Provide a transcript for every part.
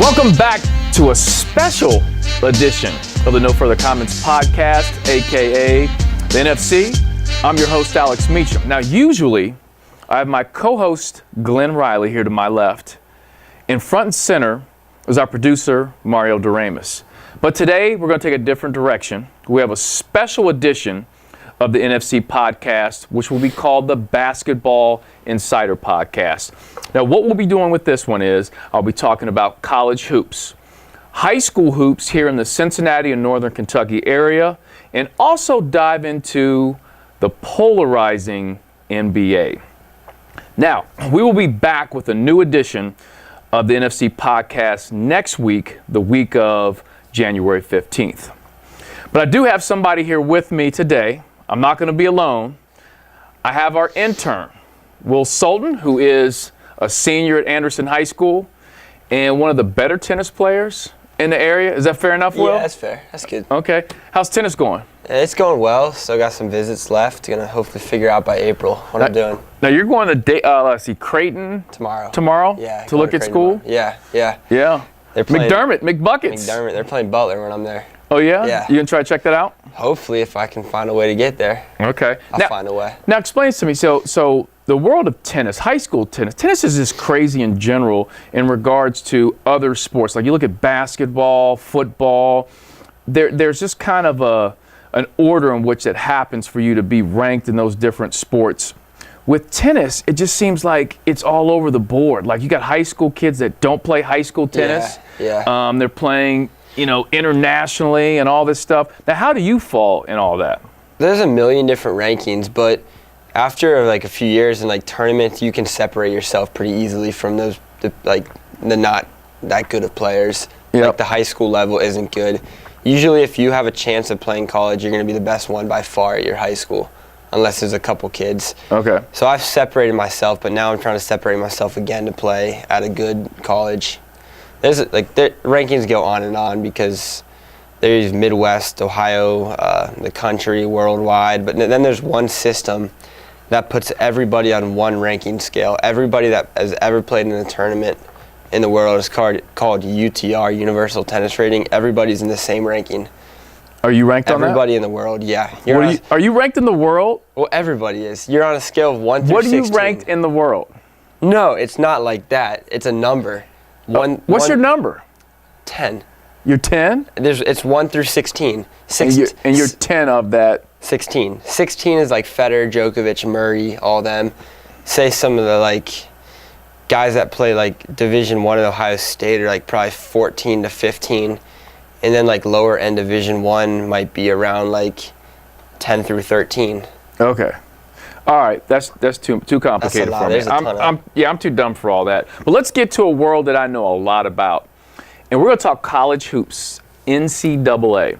Welcome back to a special edition of the No Further Comments podcast, aka the NFC. I'm your host, Alex Meacham. Now, usually, I have my co-host, Glenn Riley, here to my left. In front and center is our producer, Mario Doremus. But today, we're going to take a different direction. We have a special edition of the NFC podcast, which will be called the Basketball Insider Podcast. Now, what we'll be doing with this one is I'll be talking about college hoops, high school hoops here in the Cincinnati and Northern Kentucky area, and also dive into the polarizing NBA. Now, we will be back with a new edition of the NFC podcast next week, the week of January 15th. But I do have somebody here with me today. I'm not going to be alone. I have our intern, Will Sultan, who is a senior at Anderson High School and one of the better tennis players in the area. Is that fair enough, Will? Yeah, that's fair. That's good. Okay. How's tennis going? It's going well. Still got some visits left. Gonna hopefully figure out by April what I'm doing. Now you're going to Creighton tomorrow. Yeah. To look at school. Tomorrow. Yeah. They're playing McBuckets. They're playing Butler when I'm there. Oh yeah. Yeah. You gonna try to check that out? Hopefully, if I can find a way to get there. Okay. I'll find a way. Now explain to me. So the world of tennis, high school tennis. Tennis is just crazy in general in regards to other sports. Like you look at basketball, football. There's just kind of an order in which it happens for you to be ranked in those different sports. With tennis, it just seems like it's all over the board. Like you got high school kids that don't play high school tennis. Yeah. They're playing, internationally and all this stuff. Now, how do you fall in all that? There's a million different rankings, but after like a few years in like tournaments, you can separate yourself pretty easily from the not that good of players. Yep. Like the high school level isn't good. Usually, if you have a chance of playing college, you're going to be the best one by far at your high school, unless there's a couple kids. Okay. So I've separated myself, but now I'm trying to separate myself again to play at a good college. The rankings go on and on because there's Midwest, Ohio, the country, worldwide, but then there's one system that puts everybody on one ranking scale. Everybody that has ever played in a tournament in the world is called UTR, Universal Tennis Rating. Everybody's in the same ranking. Are you ranked on that? Everybody in the world, yeah. Are you ranked in the world? Well, everybody is. You're on a scale of 1 through 16. What are you ranked in the world? No, it's not like that. It's a number. What's your number? 10. You're 10? It's 1 through 16. And you're 10 of that. 16. 16 is like Federer, Djokovic, Murray, all them. Say some of the guys that play Division I at Ohio State are probably 14 to 15. And then lower end Division I might be around 10 through 13. Okay. All right, that's too complicated for me. I'm too dumb for all that. But let's get to a world that I know a lot about. And we're going to talk college hoops, NCAA.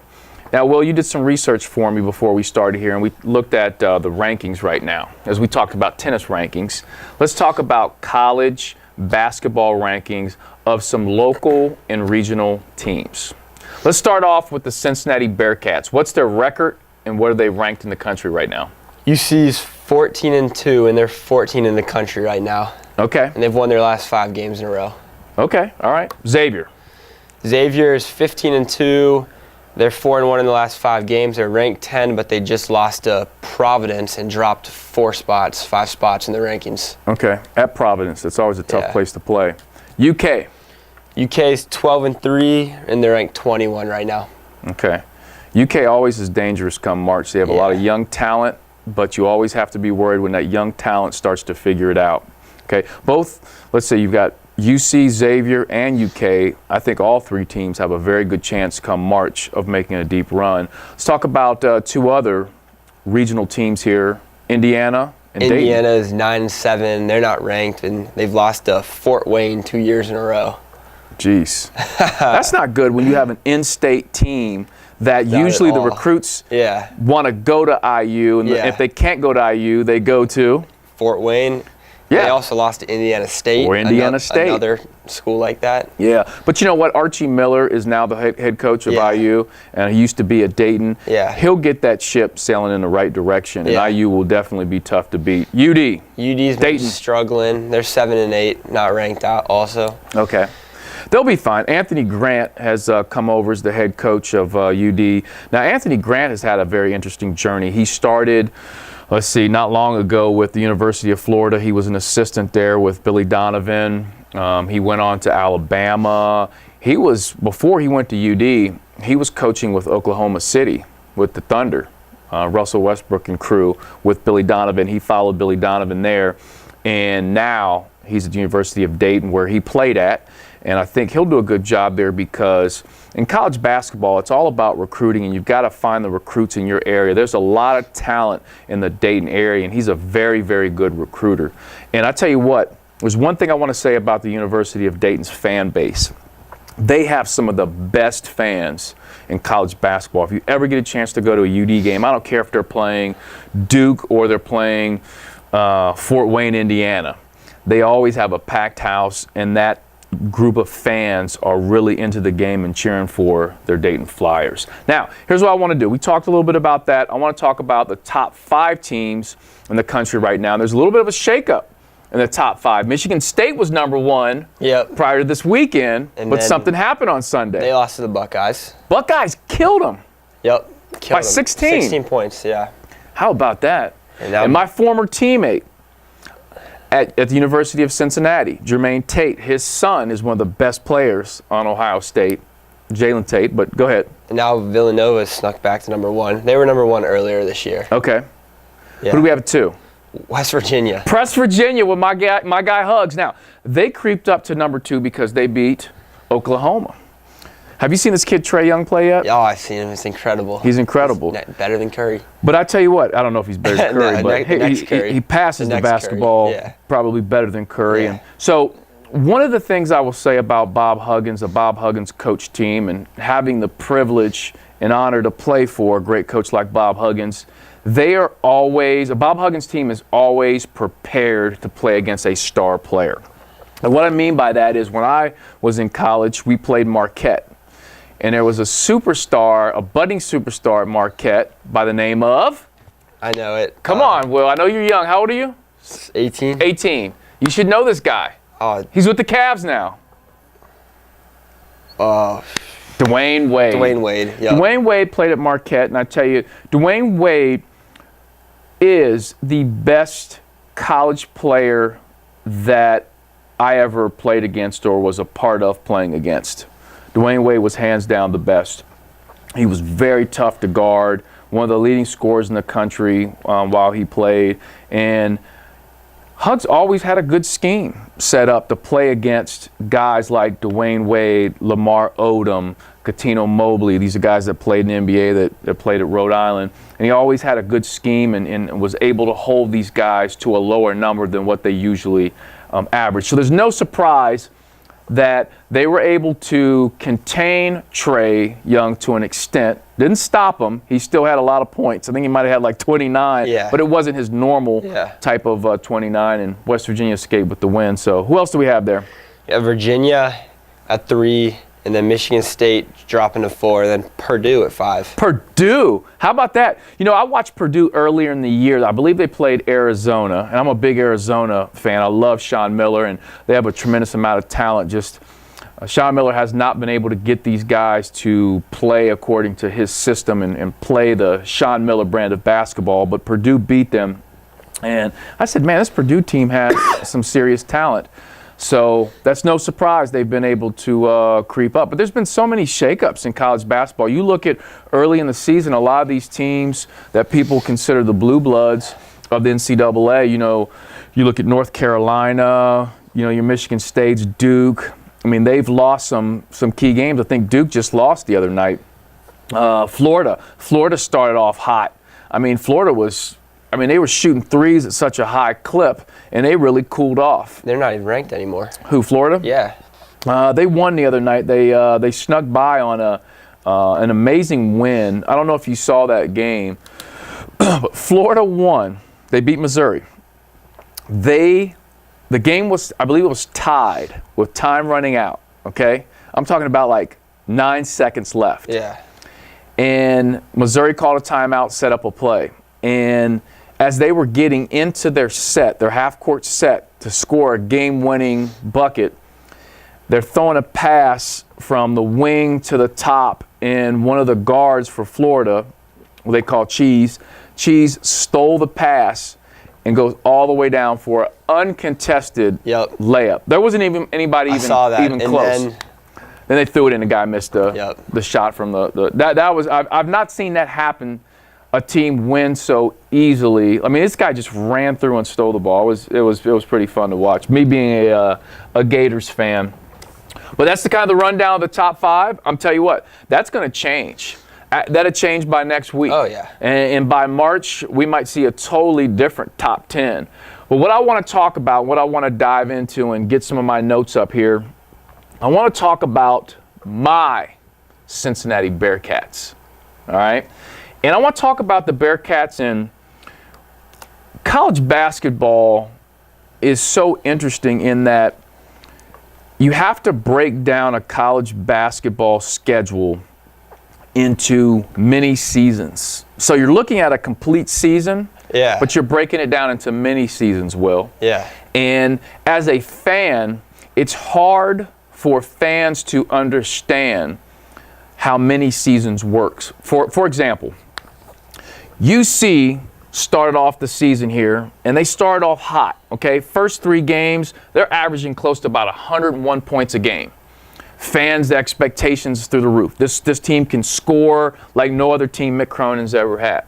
Now, Will, you did some research for me before we started here, and we looked at the rankings right now. As we talked about tennis rankings, let's talk about college basketball rankings of some local and regional teams. Let's start off with the Cincinnati Bearcats. What's their record, and what are they ranked in the country right now? UC's 14-2, and they're 14 in the country right now. Okay. And they've won their last 5 games in a row. Okay, all right. Xavier is 15-2. They're 4-1 in the last 5 games. They're ranked 10, but they just lost to Providence and dropped 5 spots in the rankings. Okay, at Providence. That's always a tough place to play. UK is 12-3, and they're ranked 21 right now. Okay. UK always is dangerous come March. They have a lot of young talent, but you always have to be worried when that young talent starts to figure it out. Okay, let's say you've got UC, Xavier, and UK. I think all 3 teams have a very good chance come March of making a deep run. Let's talk about 2 other regional teams here, Indiana and Dayton. Indiana is 9-7. They're not ranked, and they've lost to Fort Wayne 2 years in a row. Jeez. That's not good when you have an in-state team that usually the recruits want to go to IU, and if they can't go to IU, they go to Fort Wayne. Yeah. They also lost to Indiana State. Or Indiana State. Another school like that. Yeah. But you know what? Archie Miller is now the head coach of IU, and he used to be at Dayton. Yeah. He'll get that ship sailing in the right direction, and IU will definitely be tough to beat. UD's been struggling. They're 7-8, not ranked out also. Okay. They'll be fine. Anthony Grant has come over as the head coach of UD. Now, Anthony Grant has had a very interesting journey. He started, not long ago with the University of Florida. He was an assistant there with Billy Donovan. He went on to Alabama. Before he went to UD, he was coaching with Oklahoma City with the Thunder, Russell Westbrook and crew with Billy Donovan. He followed Billy Donovan there, and now he's at the University of Dayton where he played at, and I think he'll do a good job there because in college basketball, it's all about recruiting, and you've got to find the recruits in your area. There's a lot of talent in the Dayton area, and he's a very, very good recruiter. And I tell you what, there's one thing I want to say about the University of Dayton's fan base. They have some of the best fans in college basketball. If you ever get a chance to go to a UD game, I don't care if they're playing Duke or they're playing Fort Wayne, Indiana. They always have a packed house, and that group of fans are really into the game and cheering for their Dayton Flyers. Now, here's what I want to do. We talked a little bit about that. I want to talk about the top 5 teams in the country right now. There's a little bit of a shakeup in the top 5. Michigan State was number 1 prior to this weekend, but something happened on Sunday. They lost to the Buckeyes. Buckeyes killed them. Yep. By 16. 16 points, yeah. How about that? And my former teammate at the University of Cincinnati, Jermaine Tate, his son is one of the best players on Ohio State, Jalen Tate, but go ahead. And now Villanova snuck back to number 1. They were number 1 earlier this year. Okay. Yeah. Who do we have at 2? West Virginia. West Virginia with my guy Hugs. Now, they creeped up to number 2 because they beat Oklahoma. Have you seen this kid Trae Young play yet? Oh, I've seen him. It's incredible. He's incredible. Better than Curry. But I tell you what, I don't know if he's better than Curry, but he passes the basketball probably better than Curry. Yeah. And so one of the things I will say about Bob Huggins, the Bob Huggins coach team, and having the privilege and honor to play for a great coach like Bob Huggins, Bob Huggins' team is always prepared to play against a star player. And what I mean by that is when I was in college, we played Marquette. And there was a budding superstar at Marquette by the name of? I know it. Come on, Will. I know you're young. How old are you? 18. 18. You should know this guy. He's with the Cavs now. Dwayne Wade. Dwayne Wade, yeah. Dwayne Wade played at Marquette, and I tell you, Dwayne Wade is the best college player that I ever played against or was a part of playing against. Dwayne Wade was hands down the best. He was very tough to guard, one of the leading scorers in the country while he played. And Hugs always had a good scheme set up to play against guys like Dwayne Wade, Lamar Odom, Cuttino Mobley. These are guys that played in the NBA that played at Rhode Island. And he always had a good scheme and was able to hold these guys to a lower number than what they usually average. So there's no surprise that they were able to contain Trae Young to an extent. Didn't stop him. He still had a lot of points. I think he might have had like 29, but it wasn't his normal type of 29, and West Virginia escaped with the win. So who else do we have there? Yeah, Virginia at 3, and then Michigan State dropping to 4, then Purdue at 5. Purdue. How about that? You know, I watched Purdue earlier in the year. I believe they played Arizona, and I'm a big Arizona fan. I love Sean Miller, and they have a tremendous amount of talent. Sean Miller has not been able to get these guys to play according to his system and play the Sean Miller brand of basketball, but Purdue beat them. And I said, man, this Purdue team has some serious talent. So that's no surprise they've been able to creep up. But there's been so many shakeups in college basketball. You look at early in the season, a lot of these teams that people consider the blue bloods of the NCAA, you know, you look at North Carolina, you know, your Michigan State's, Duke. I mean, they've lost some key games. I think Duke just lost the other night. Florida started off hot. I mean, they were shooting threes at such a high clip, and they really cooled off. They're not even ranked anymore. Who, Florida? Yeah. They won the other night. They snuck by on an amazing win. I don't know if you saw that game, but Florida won. They beat Missouri. The game was, I believe it was tied with time running out, okay? I'm talking about like 9 seconds left. Yeah. And Missouri called a timeout, set up a play. And as they were getting into their half-court set to score a game-winning bucket, they're throwing a pass from the wing to the top, and one of the guards for Florida, what they call Cheese stole the pass and goes all the way down for an uncontested layup. There wasn't even anybody even close. Then they threw it in. The guy missed the shot from that was I've not seen that happen. A team win so easily. I mean, this guy just ran through and stole the ball. It was pretty fun to watch. Me being a Gators fan. But that's the kind of the rundown of the top 5. I'm telling you what, that's going to change. That'll change by next week. Oh, yeah. And by March, we might see a totally different top 10. But what I want to talk about, what I want to dive into and get some of my notes up here, I want to talk about my Cincinnati Bearcats. All right? And I want to talk about the Bearcats. And college basketball is so interesting in that you have to break down a college basketball schedule into mini seasons. So you're looking at a complete season, but you're breaking it down into mini seasons, Will. Yeah. And as a fan, it's hard for fans to understand how mini seasons works. For example, UC started off the season here, and they started off hot, okay? First 3 games, they're averaging close to about 101 points a game. Fans' expectations through the roof. This team can score like no other team Mick Cronin's ever had.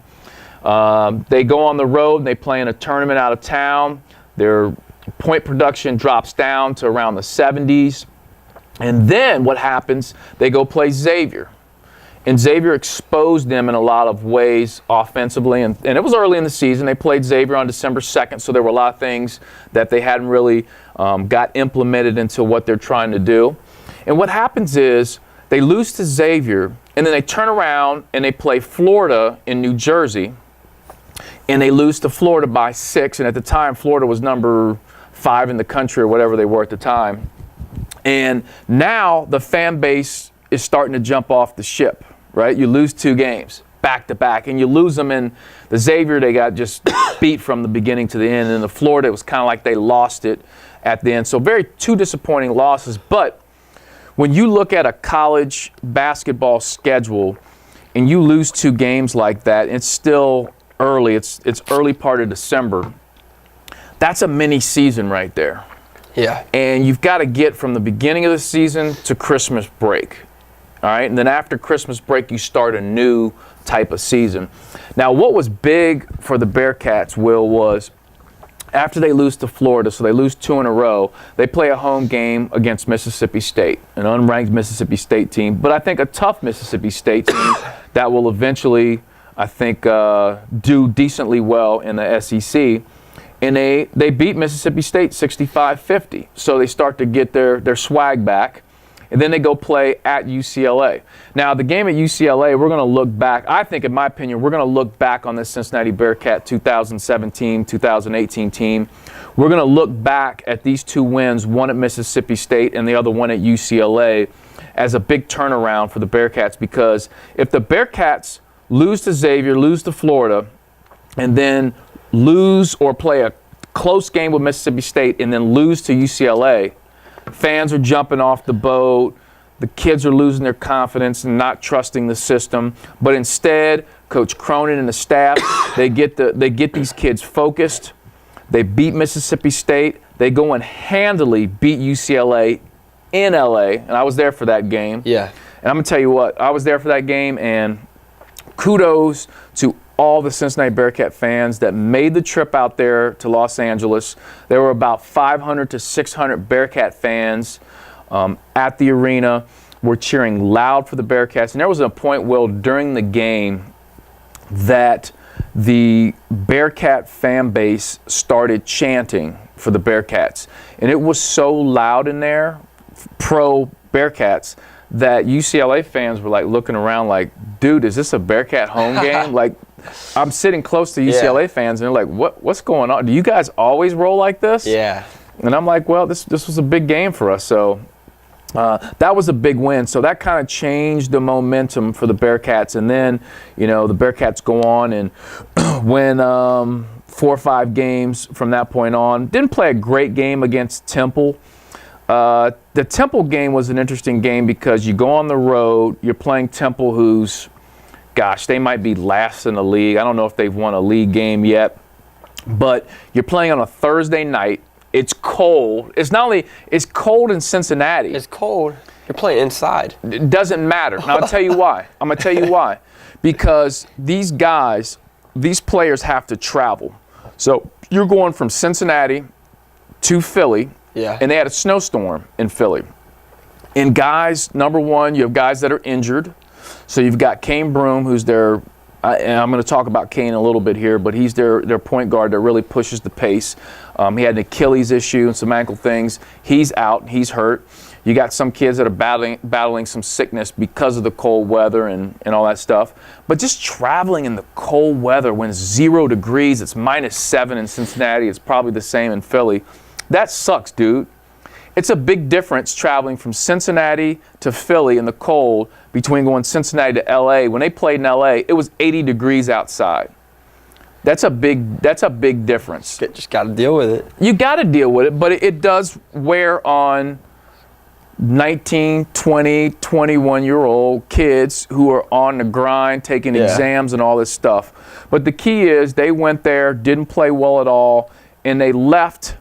They go on the road, and they play in a tournament out of town. Their point production drops down to around the 70s. And then what happens, they go play Xavier. And Xavier exposed them in a lot of ways offensively. And it was early in the season. They played Xavier on December 2nd, so there were a lot of things that they hadn't really got implemented into what they're trying to do. And what happens is they lose to Xavier, and then they turn around and they play Florida in New Jersey, and they lose to Florida by 6. And at the time, Florida was number 5 in the country or whatever they were at the time. And now the fan base is starting to jump off the ship. Right? You lose 2 games back to back, and you lose them in the Xavier. They got just beat from the beginning to the end. And in the Florida, it was kind of like they lost it at the end. So 2 disappointing losses. But when you look at a college basketball schedule and you lose 2 games like that, it's still early. It's early part of December. That's a mini season right there. Yeah. And you've got to get from the beginning of the season to Christmas break. All right, and then after Christmas break, you start a new type of season. Now, what was big for the Bearcats, Will, was after they lose to Florida, so they lose 2 in a row, they play a home game against Mississippi State, an unranked Mississippi State team, but I think a tough Mississippi State team that will eventually, I think, do decently well in the SEC. And they beat Mississippi State 65-50, so they start to get their swag back. And then they go play at UCLA. Now, the game at UCLA, we're going to look back. I think, in my opinion, we're going to look back on this Cincinnati Bearcat 2017-2018 team. We're going to look back at these 2 wins, one at Mississippi State and the other one at UCLA, as a big turnaround for the Bearcats. Because if the Bearcats lose to Xavier, lose to Florida, and then lose or play a close game with Mississippi State and then lose to UCLA, fans are jumping off the boat. The kids are losing their confidence and not trusting the system. But instead, Coach Cronin and the staff, they get these kids focused. They beat Mississippi State. They go and handily beat UCLA in LA. And I was there for that game. Yeah. And I'm going to tell you what, I was there for that game, and kudos to all the Cincinnati Bearcat fans that made the trip out there to Los Angeles. There were about 500 to 600 Bearcat fans at the arena. We're cheering loud for the Bearcats. And there was a point, Will, during the game that the Bearcat fan base started chanting for the Bearcats. And it was so loud in there, pro Bearcats, that UCLA fans were like looking around like, dude, is this a Bearcat home game? Like, I'm sitting close to UCLA fans, and they're like, what's going on? Do you guys always roll like this? Yeah. And I'm like, well, this was a big game for us. So that was a big win. So that kind of changed the momentum for the Bearcats. And then, the Bearcats go on and win 4 or 5 games from that point on. Didn't play a great game against Temple. The Temple game was an interesting game because you go on the road, you're playing Temple, who's, gosh, they might be last in the league. I don't know if they've won a league game yet, but you're playing on a Thursday night. It's cold. It's cold in Cincinnati. It's cold. You're playing inside. It doesn't matter. Now, I'll tell you why. I'm going to tell you why. Because these players have to travel. So you're going from Cincinnati to Philly, and they had a snowstorm in Philly. And guys, number one, you have guys that are injured. So you've got Kane Broome, who's their, and I'm going to talk about Kane a little bit here, but he's their point guard that really pushes the pace. He had an Achilles issue and some ankle things. He's out. He's hurt. You got some kids that are battling some sickness because of the cold weather and all that stuff. But just traveling in the cold weather when it's 0 degrees, it's -7 in Cincinnati, it's probably the same in Philly. That sucks, dude. It's a big difference traveling from Cincinnati to Philly in the cold between going Cincinnati to LA. When they played in LA, it was 80 degrees outside. That's a big difference. Just got to deal with it. You got to deal with it, but it does wear on 19, 20, 21-year-old kids who are on the grind, taking exams and all this stuff. But the key is they went there, didn't play well at all, and they left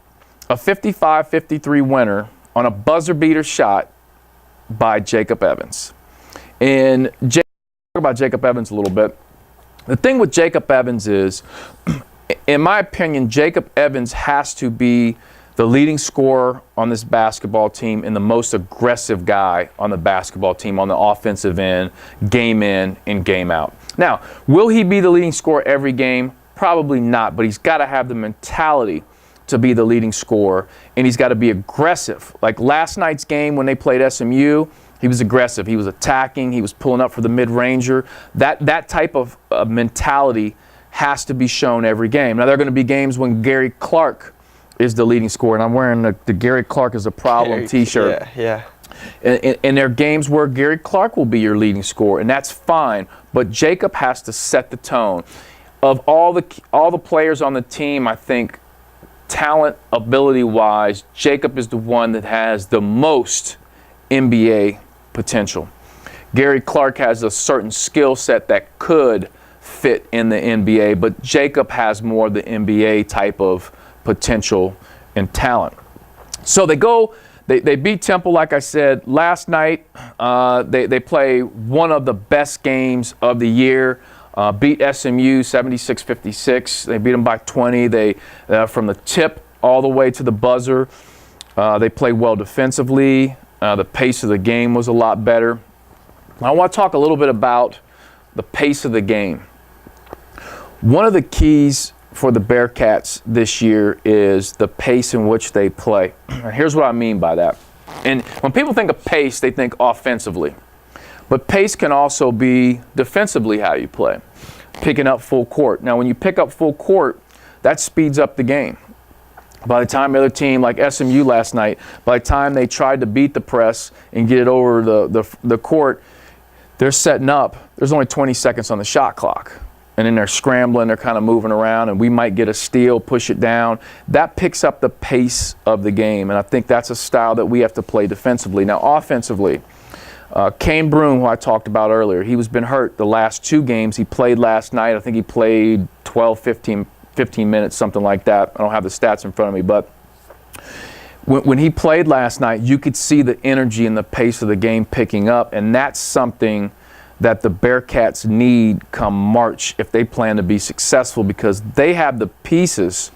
a 55-53 winner on a buzzer beater shot by Jacob Evans. And talk about Jacob Evans a little bit. The thing with Jacob Evans is, in my opinion, Jacob Evans has to be the leading scorer on this basketball team and the most aggressive guy on the basketball team on the offensive end, game in and game out. Now, will he be the leading scorer every game? Probably not, but he's got to have the mentality to be the leading scorer, and he's got to be aggressive. Like last night's game when they played SMU, he was aggressive. He was attacking. He was pulling up for the mid-ranger. That type of mentality has to be shown every game. Now, there are going to be games when Gary Clark is the leading scorer, and I'm wearing the Gary Clark is a problem t-shirt. Yeah. And there are games where Gary Clark will be your leading scorer, and that's fine. But Jacob has to set the tone. Of all the players on the team, I think talent, ability-wise, Jacob is the one that has the most NBA potential. Gary Clark has a certain skill set that could fit in the NBA, but Jacob has more of the NBA type of potential and talent. So they beat Temple, like I said, last night. They play one of the best games of the year. Beat SMU 76-56. They beat them by 20. They from the tip all the way to the buzzer. They played well defensively. The pace of the game was a lot better. I want to talk a little bit about the pace of the game. One of the keys for the Bearcats this year is the pace in which they play. Here's what I mean by that. And when people think of pace, they think offensively. But pace can also be defensively how you play, picking up full court. Now, when you pick up full court, that speeds up the game. By the time the other team, like SMU last night, by the time they tried to beat the press and get it over the court, they're setting up. There's only 20 seconds on the shot clock. And then they're scrambling, they're kind of moving around, and we might get a steal, push it down. That picks up the pace of the game, and I think that's a style that we have to play defensively. Now, offensively, Kane Broome, who I talked about earlier, he's been hurt the last 2 games. He played last night. I think he played 12, 15 minutes, something like that. I don't have the stats in front of me, but when he played last night, you could see the energy and the pace of the game picking up, and that's something that the Bearcats need come March if they plan to be successful, because they have the pieces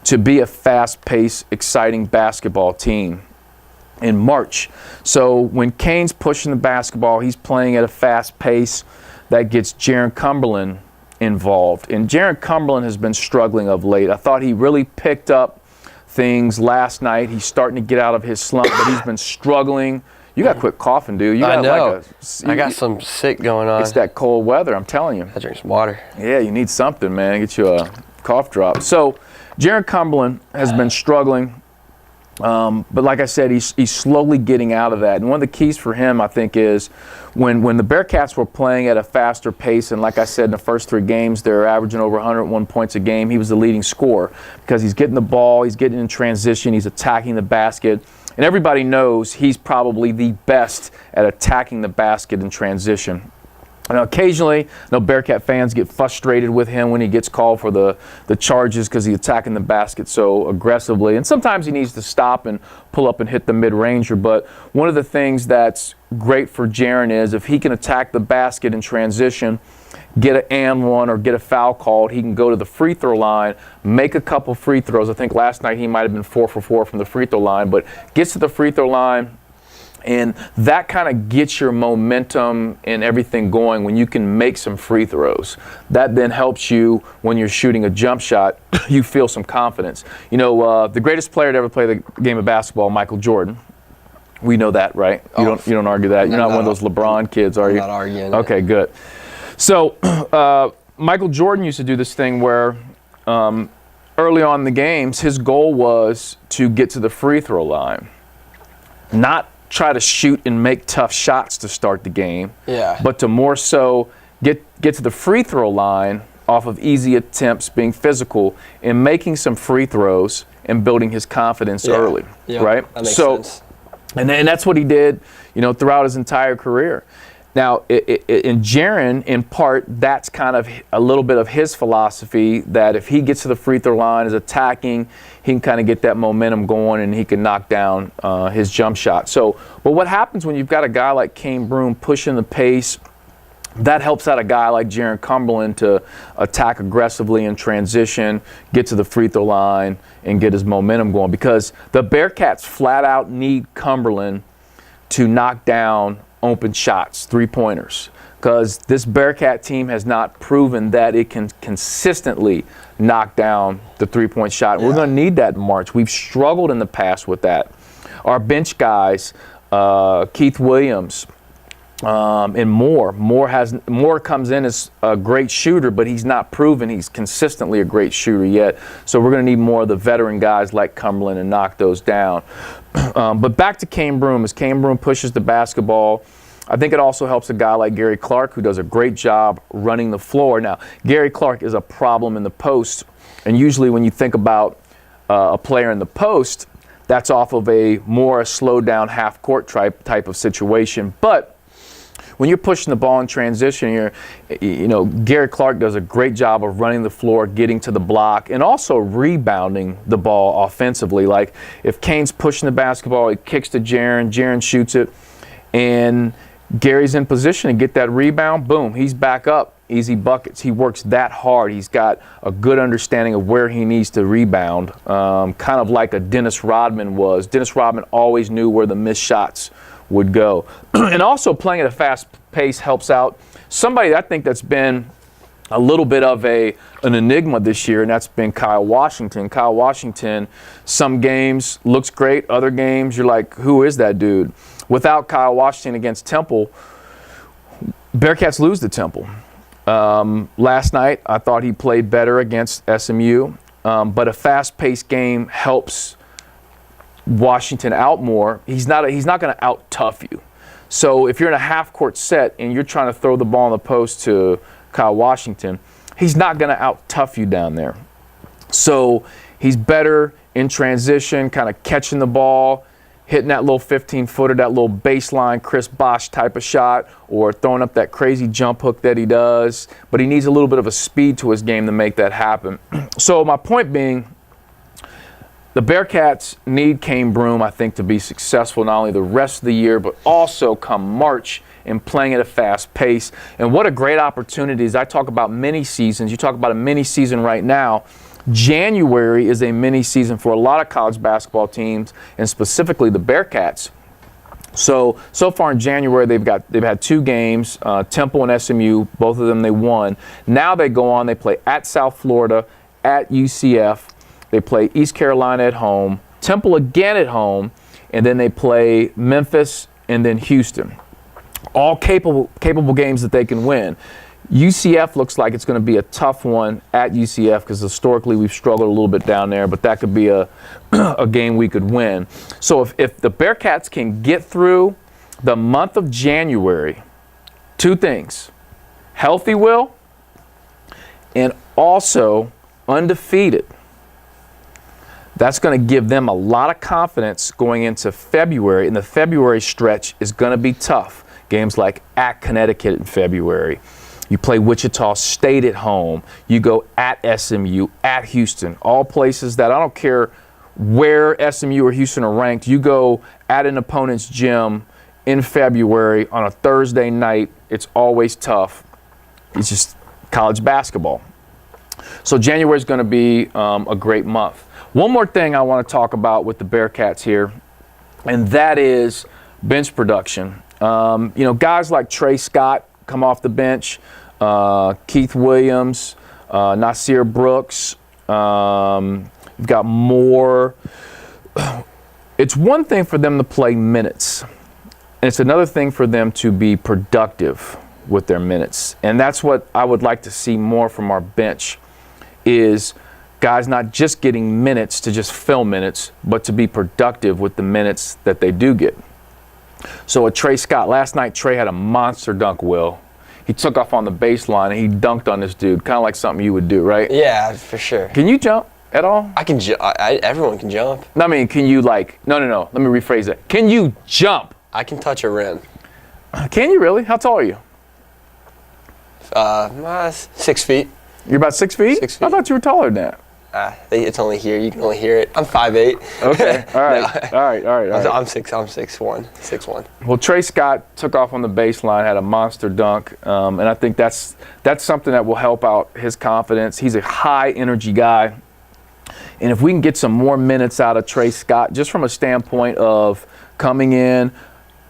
to be a fast-paced, exciting basketball team in March. So when Kane's pushing the basketball, he's playing at a fast pace. That gets Jarron Cumberland involved. And Jarron Cumberland has been struggling of late. I thought he really picked up things last night. He's starting to get out of his slump, but he's been struggling. You got to quit coughing, dude. I know. I got some sick going on. It's that cold weather, I'm telling you. I drink some water. Yeah, you need something, man. Get you a cough drop. So Jarron Cumberland has been struggling. But like I said, he's slowly getting out of that. And one of the keys for him, I think, is when the Bearcats were playing at a faster pace, and like I said, in the first 3 games, they're averaging over 101 points a game. He was the leading scorer because he's getting the ball, he's getting in transition, he's attacking the basket, And everybody knows he's probably the best at attacking the basket in transition. Now, occasionally, Bearcat fans get frustrated with him when he gets called for the charges because he's attacking the basket so aggressively. And sometimes he needs to stop and pull up and hit the mid-ranger. But one of the things that's great for Jaren is if he can attack the basket in transition, get an and one or get a foul called, he can go to the free throw line, make a couple free throws. I think last night he might have been 4 for 4 from the free throw line, but gets to the free throw line. And that kind of gets your momentum and everything going when you can make some free throws. That then helps you when you're shooting a jump shot, you feel some confidence. The greatest player to ever play the game of basketball, Michael Jordan. We know that, right? You don't argue that. You're not one of those LeBron kids, are you? I'm not arguing. Okay, good. So Michael Jordan used to do this thing where early on in the games, his goal was to get to the free throw line. Not try to shoot and make tough shots to start the game, but to more so get to the free throw line off of easy attempts, being physical, and making some free throws and building his confidence early, right? That makes sense. And that's what he did, throughout his entire career. Now, in Jaren, in part, that's kind of a little bit of his philosophy that if he gets to the free throw line, is attacking, he can kind of get that momentum going and he can knock down his jump shot. But what happens when you've got a guy like Kane Broome pushing the pace, that helps out a guy like Jarron Cumberland to attack aggressively in transition, get to the free throw line, and get his momentum going. Because the Bearcats flat out need Cumberland to knock down open shots, three-pointers, because this Bearcat team has not proven that it can consistently knock down the three-point shot. We're going to need that in March. We've struggled in the past with that. Our bench guys, Keith Williams, and Moore comes in as a great shooter, but he's not proven he's consistently a great shooter yet. So we're going to need more of the veteran guys like Cumberland and knock those down. But back to Kane Broome. As Kane Broome pushes the basketball, I think it also helps a guy like Gary Clark, who does a great job running the floor. Now, Gary Clark is a problem in the post, and usually when you think about a player in the post, that's off of a more slowed down half-court type of situation. But when you're pushing the ball in transition, Gary Clark does a great job of running the floor, getting to the block, and also rebounding the ball offensively. Like if Kane's pushing the basketball, he kicks to Jaren shoots it, and Gary's in position to get that rebound, boom, he's back up, easy buckets. He works that hard. He's got a good understanding of where he needs to rebound, kind of like a Dennis Rodman was. Dennis Rodman always knew where the missed shots would go. And also playing at a fast pace helps out somebody I think that's been a little bit of an enigma this year, and that's been Kyle Washington. Kyle Washington, some games looks great, other games you're like, who is that dude? Without Kyle Washington against Temple, Bearcats lose to Temple. Last night, I thought he played better against SMU, but a fast-paced game helps Washington out more. He's not going to out-tough you. So if you're in a half-court set and you're trying to throw the ball in the post to Kyle Washington, he's not going to out-tough you down there. So he's better in transition, kind of catching the ball, hitting that little 15-footer, that little baseline Chris Bosh type of shot, or throwing up that crazy jump hook that he does. But he needs a little bit of a speed to his game to make that happen. So my point being, the Bearcats need Kane Broome, I think, to be successful not only the rest of the year, but also come March and playing at a fast pace. And what a great opportunity. As I talk about mini seasons, you talk about a mini season right now. January is a mini season for a lot of college basketball teams, and specifically the Bearcats. So far in January, they've had 2 games, Temple and SMU, both of them they won. Now they go on, they play at South Florida, at UCF. They play East Carolina at home, Temple again at home, and then they play Memphis and then Houston. All capable games that they can win. UCF looks like it's going to be a tough one at UCF because historically we've struggled a little bit down there, but that could be a game we could win. So if the Bearcats can get through the month of January, 2 things, healthy will and also undefeated, That's going to give them a lot of confidence going into February, and the February stretch is going to be tough. Games like at Connecticut in February. You play Wichita State at home. You go at SMU, at Houston, all places that I don't care where SMU or Houston are ranked. You go at an opponent's gym in February on a Thursday night. It's always tough. It's just college basketball. So January is going to be a great month. One more thing I want to talk about with the Bearcats here, and that is bench production. Guys like Trey Scott come off the bench, Keith Williams, Nasir Brooks. You've got more. It's one thing for them to play minutes, and it's another thing for them to be productive with their minutes. And that's what I would like to see more from our bench, is guys not just getting minutes to just fill minutes, but to be productive with the minutes that they do get. So with Trey Scott, last night Trey had a monster dunk, Will. He took off on the baseline and he dunked on this dude, kind of like something you would do, right? Yeah, for sure. Can you jump at all? I can jump. Everyone can jump. No, I mean, can you no. Let me rephrase that. Can you jump? I can touch a rim. Can you really? How tall are you? 6 feet. You're about 6 feet? 6 feet. I thought you were taller than that. It's only here. You can only hear it. I'm 5'8". Okay. All right. All right. I'm 6'1". Well, Trey Scott took off on the baseline, had a monster dunk, and I think that's something that will help out his confidence. He's a high energy guy, and if we can get some more minutes out of Trey Scott, just from a standpoint of coming in,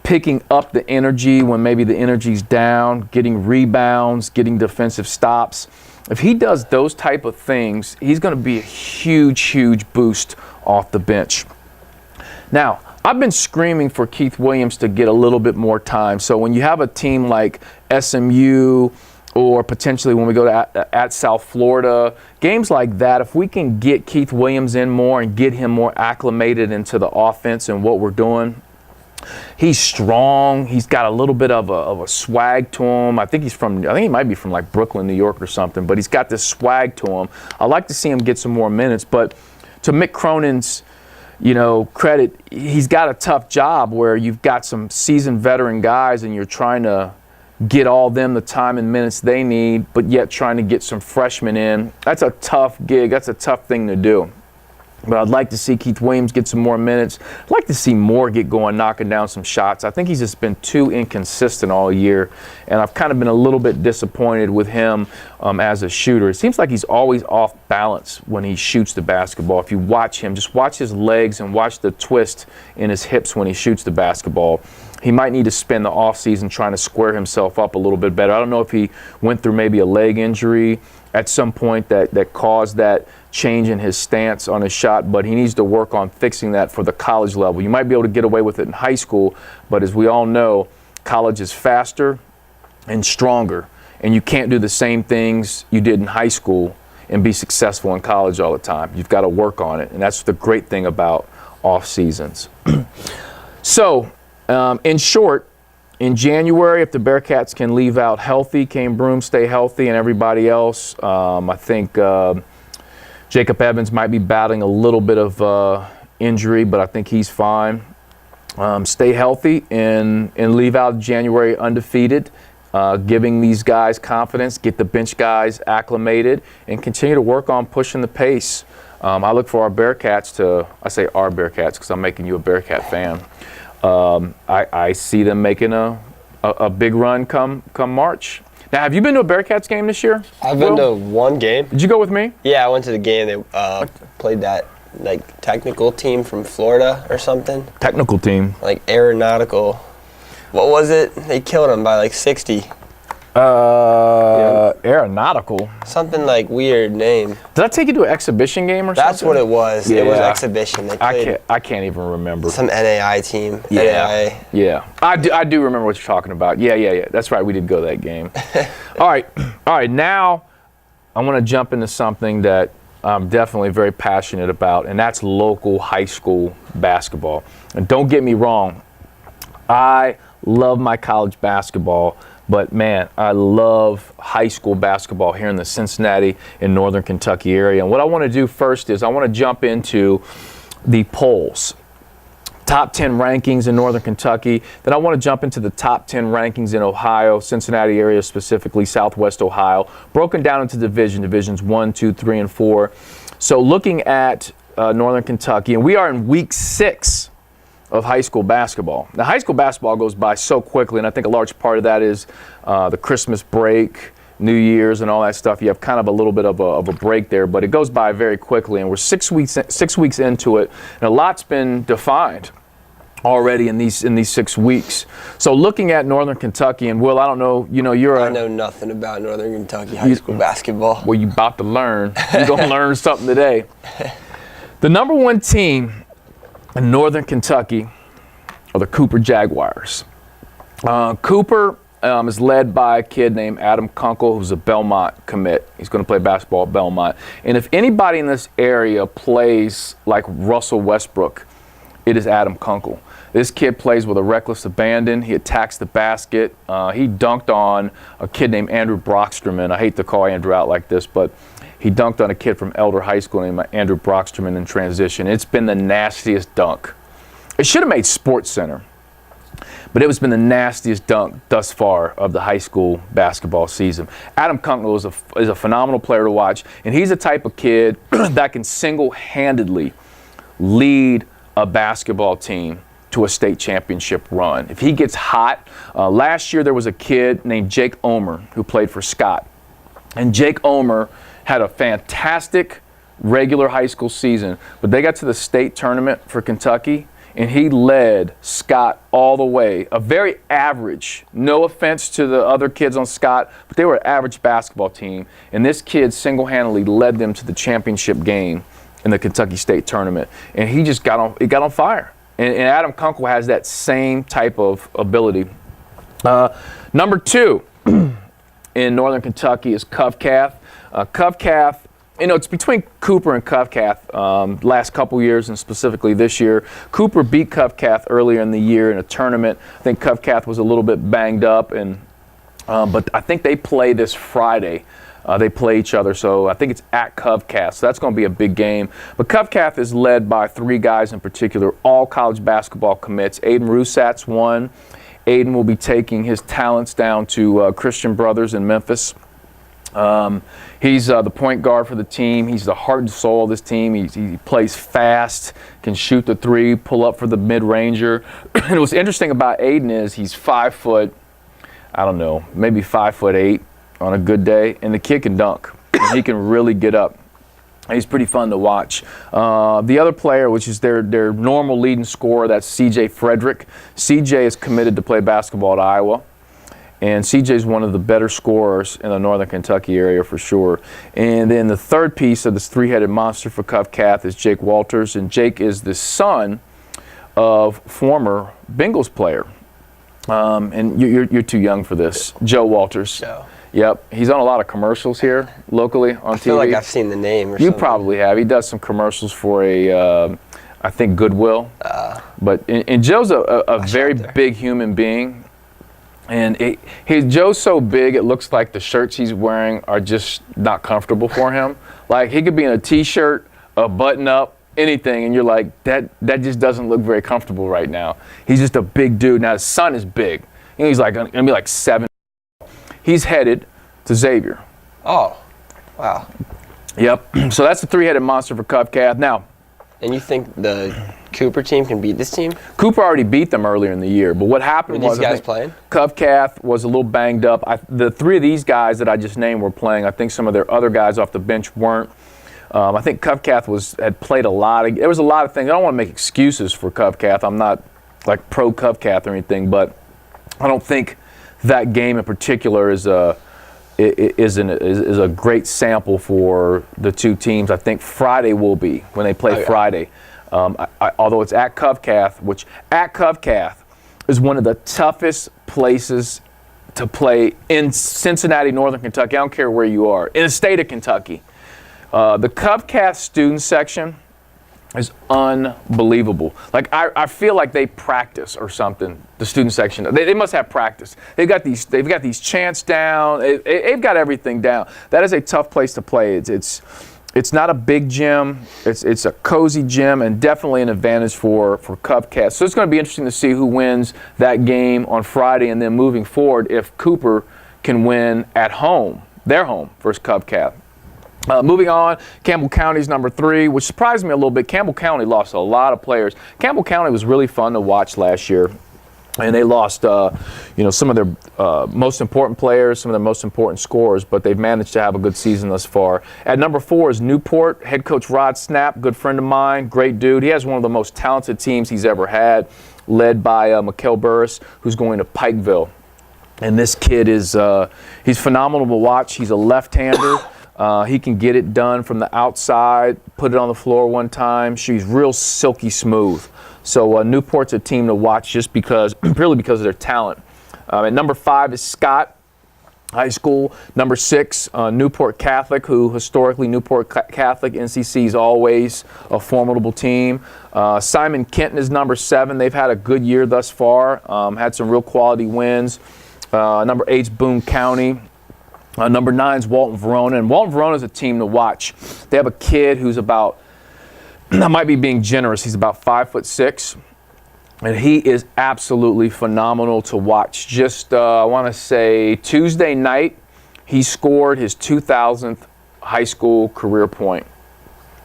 picking up the energy when maybe the energy's down, getting rebounds, getting defensive stops. If he does those type of things, he's going to be a huge, huge boost off the bench. Now, I've been screaming for Keith Williams to get a little bit more time. So when you have a team like SMU, or potentially when we go to at South Florida, games like that, if we can get Keith Williams in more and get him more acclimated into the offense and what we're doing. He's strong. He's got a little bit of a swag to him. I think he might be from like Brooklyn, New York or something, but he's got this swag to him. I'd like to see him get some more minutes, but to Mick Cronin's, credit, he's got a tough job where you've got some seasoned veteran guys and you're trying to get all them the time and minutes they need, but yet trying to get some freshmen in. That's a tough gig. That's a tough thing to do. But I'd like to see Keith Williams get some more minutes. I'd like to see Moore get going, knocking down some shots. I think he's just been too inconsistent all year, and I've kind of been a little bit disappointed with him as a shooter. It seems like he's always off balance when he shoots the basketball. If you watch him, just watch his legs and watch the twist in his hips when he shoots the basketball. He might need to spend the offseason trying to square himself up a little bit better. I don't know if he went through maybe a leg injury at some point that caused that change in his stance on his shot, but he needs to work on fixing that for the college level. You might be able to get away with it in high school, but as we all know, college is faster and stronger, and you can't do the same things you did in high school and be successful in college all the time. You've got to work on it, and that's the great thing about off seasons. So, in short, in January, if the Bearcats can leave out healthy, Kane Broome stay healthy, and everybody else, I think Jacob Evans might be battling a little bit of injury, but I think he's fine. Stay healthy and leave out January undefeated, giving these guys confidence, get the bench guys acclimated, and continue to work on pushing the pace. I look for our Bearcats I say our Bearcats because I'm making you a Bearcat fan. I see them making a big run come March. Now, have you been to a Bearcats game this year? I've been to one game. Did you go with me? Yeah, I went to the game. They played that technical team from Florida or something. Technical team. Aeronautical. What was it? They killed them by 60. Aeronautical. Something weird name. Did I take you to an exhibition game or something? That's what it was. Yeah. It was exhibition. They played I can't even remember. some NAI team. Yeah. NAI. Yeah. I do remember what you're talking about. Yeah. That's right. We did go to that game. All right. Now I want to jump into something that I'm definitely very passionate about, and that's local high school basketball. And don't get me wrong, I love my college basketball, But man, I love high school basketball here in the Cincinnati and Northern Kentucky area. And what I want to do first is I want to jump into the polls. Top 10 rankings in Northern Kentucky. Then I want to jump into the top 10 rankings in Ohio, Cincinnati area specifically, Southwest Ohio, broken down into divisions 1, 2, 3, and 4. So looking at Northern Kentucky, and we are in week 6 of high school basketball. Now, high school basketball goes by so quickly, and I think a large part of that is the Christmas break, New Year's, and all that stuff. You have kind of a little bit of a break there, but it goes by very quickly, and we're 6 weeks into it, and a lot's been defined already in these 6 weeks. So looking at Northern Kentucky, and Will, I don't know, I know nothing about Northern Kentucky high school basketball. Well, you about to learn. You're going to learn something today. The number 1 team in Northern Kentucky are the Cooper Jaguars. Cooper is led by a kid named Adam Kunkel, who's a Belmont commit. He's going to play basketball at Belmont. And if anybody in this area plays like Russell Westbrook, it is Adam Kunkel. This kid plays with a reckless abandon. He attacks the basket. He dunked on a kid named Andrew Brocksterman. I hate to call Andrew out like this, but he dunked on a kid from Elder High School named Andrew Brocksterman in transition. It's been the nastiest dunk. It should have made Sports Center, but it's been the nastiest dunk thus far of the high school basketball season. Adam Kunkel is a phenomenal player to watch, and he's the type of kid that can single-handedly lead a basketball team to a state championship run. If he gets hot, last year there was a kid named Jake Omer who played for Scott. And Jake Omer had a fantastic regular high school season, but they got to the state tournament for Kentucky, and he led Scott all the way. A very average, no offense to the other kids on Scott, but they were an average basketball team, and this kid single-handedly led them to the championship game in the Kentucky State tournament, and he just got on fire. And Adam Kunkel has that same type of ability. Number 2 in Northern Kentucky is Covcath. Covcath, it's between Cooper and Covcath last couple years, and specifically this year. Cooper beat Covcath earlier in the year in a tournament. I think Covcath was a little bit banged up, but I think they play this Friday. They play each other, so I think it's at Covcath. So that's going to be a big game. But Covcath is led by 3 guys in particular, all college basketball commits. Aiden Rusat's one. Aiden will be taking his talents down to Christian Brothers in Memphis. He's the point guard for the team. He's the heart and soul of this team. He plays fast, can shoot the 3, pull up for the mid-ranger. And what's interesting about Aiden is he's 5 foot, I don't know, maybe 5'8" on a good day, and the kid can dunk. He can really get up. He's pretty fun to watch. The other player, which is their normal leading scorer, that's C.J. Frederick. C.J. is committed to play basketball at Iowa, and C.J. is one of the better scorers in the Northern Kentucky area for sure. And then the third piece of this 3-headed monster for Covcath is Jake Walters, and Jake is the son of former Bengals player. And you're too young for this. Joe Walters. Joe. Yep, he's on a lot of commercials here locally on TV. I feel like I've seen the name or something. You probably have. He does some commercials for I think Goodwill. But Joe's a very big human being, and Joe's so big it looks like the shirts he's wearing are just not comfortable for him. Like he could be in a T-shirt, a button-up, anything, and you're like, that just doesn't look very comfortable right now. He's just a big dude. Now his son is big. He's like gonna be like 7. He's headed to Xavier. Oh, wow. Yep. So that's the 3-headed monster for Covcath. Now, and you think the Cooper team can beat this team? Cooper already beat them earlier in the year, but what happened was these guys playing? Covcath was a little banged up. The 3 of these guys that I just named were playing. I think some of their other guys off the bench weren't. I think Covcath had played a lot. There was a lot of things. I don't want to make excuses for Covcath. I'm not like pro Covcath or anything, but I don't think that game in particular is a great sample for the 2 teams. I think Friday will be when they play Friday. Although it's at Covcath, which at Covcath is one of the toughest places to play in Cincinnati, Northern Kentucky. I don't care where you are, in the state of Kentucky. The Covcath student section is unbelievable. Like I feel like they practice or something. The student section, they must have practice. They've got these chants down. They've got everything down. That is a tough place to play. It's not a big gym. It's a cozy gym and definitely an advantage for Cubcats. So it's going to be interesting to see who wins that game on Friday, and then moving forward if Cooper can win at home, their home versus Cubcat. Moving on, Campbell County's number 3, which surprised me a little bit. Campbell County lost a lot of players. Campbell County was really fun to watch last year, and they lost, some of their most important players, some of their most important scorers, but they've managed to have a good season thus far. At number 4 is Newport. Head coach Rod Snap, good friend of mine, great dude. He has one of the most talented teams he's ever had, led by Mikkel Burris, who's going to Pikeville. And this kid is he's phenomenal to watch. He's a left-hander. He can get it done from the outside, put it on the floor one time. She's real silky smooth. So Newport's a team to watch just purely because of their talent. At number 5 is Scott High School. Number 6, Newport Catholic, who historically Newport Catholic, NCC is always a formidable team. Simon Kenton is number 7. They've had a good year thus far, had some real quality wins. Number 8 is Boone County. Number 9 is Walton Verona, and Walton Verona is a team to watch. They have a kid who's about, I might be being generous, he's about 5'6", and he is absolutely phenomenal to watch. Just, I want to say Tuesday night, he scored his 2000th high school career point.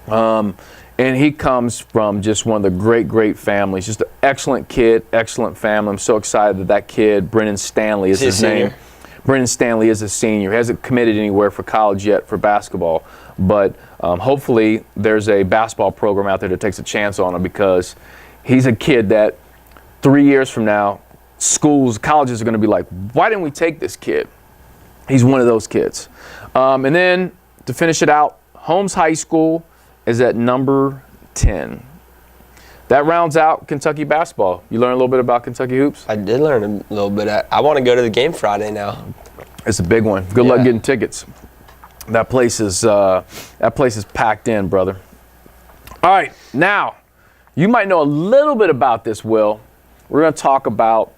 And he comes from just one of the great families. Just an excellent kid, excellent family. I'm so excited that kid, Brennan Stanley is his name. Brennan Stanley is a senior. He hasn't committed anywhere for college yet for basketball, but hopefully there's a basketball program out there that takes a chance on him, because he's a kid that 3 years from now, colleges are going to be like, why didn't we take this kid? He's one of those kids. And then to finish it out, Holmes High School is at number 10. That rounds out Kentucky basketball. You learn a little bit about Kentucky hoops? I did learn a little bit. I want to go to the game Friday now. It's a big one. Good luck getting tickets. That place is packed in, brother. All right, now you might know a little bit about this, Will. We're going to talk about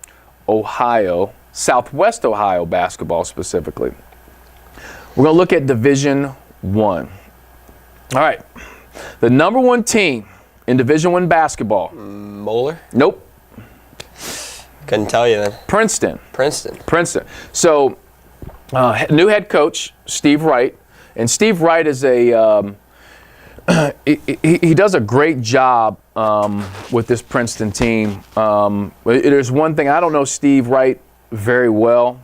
Ohio, Southwest Ohio basketball specifically. We're going to look at Division I. All right, the number 1 team in Division I basketball. Moeller? Nope. Couldn't tell you then. Princeton. Princeton. So, new head coach, Steve Wright. And Steve Wright is he does a great job with this Princeton team. There's one thing, I don't know Steve Wright very well,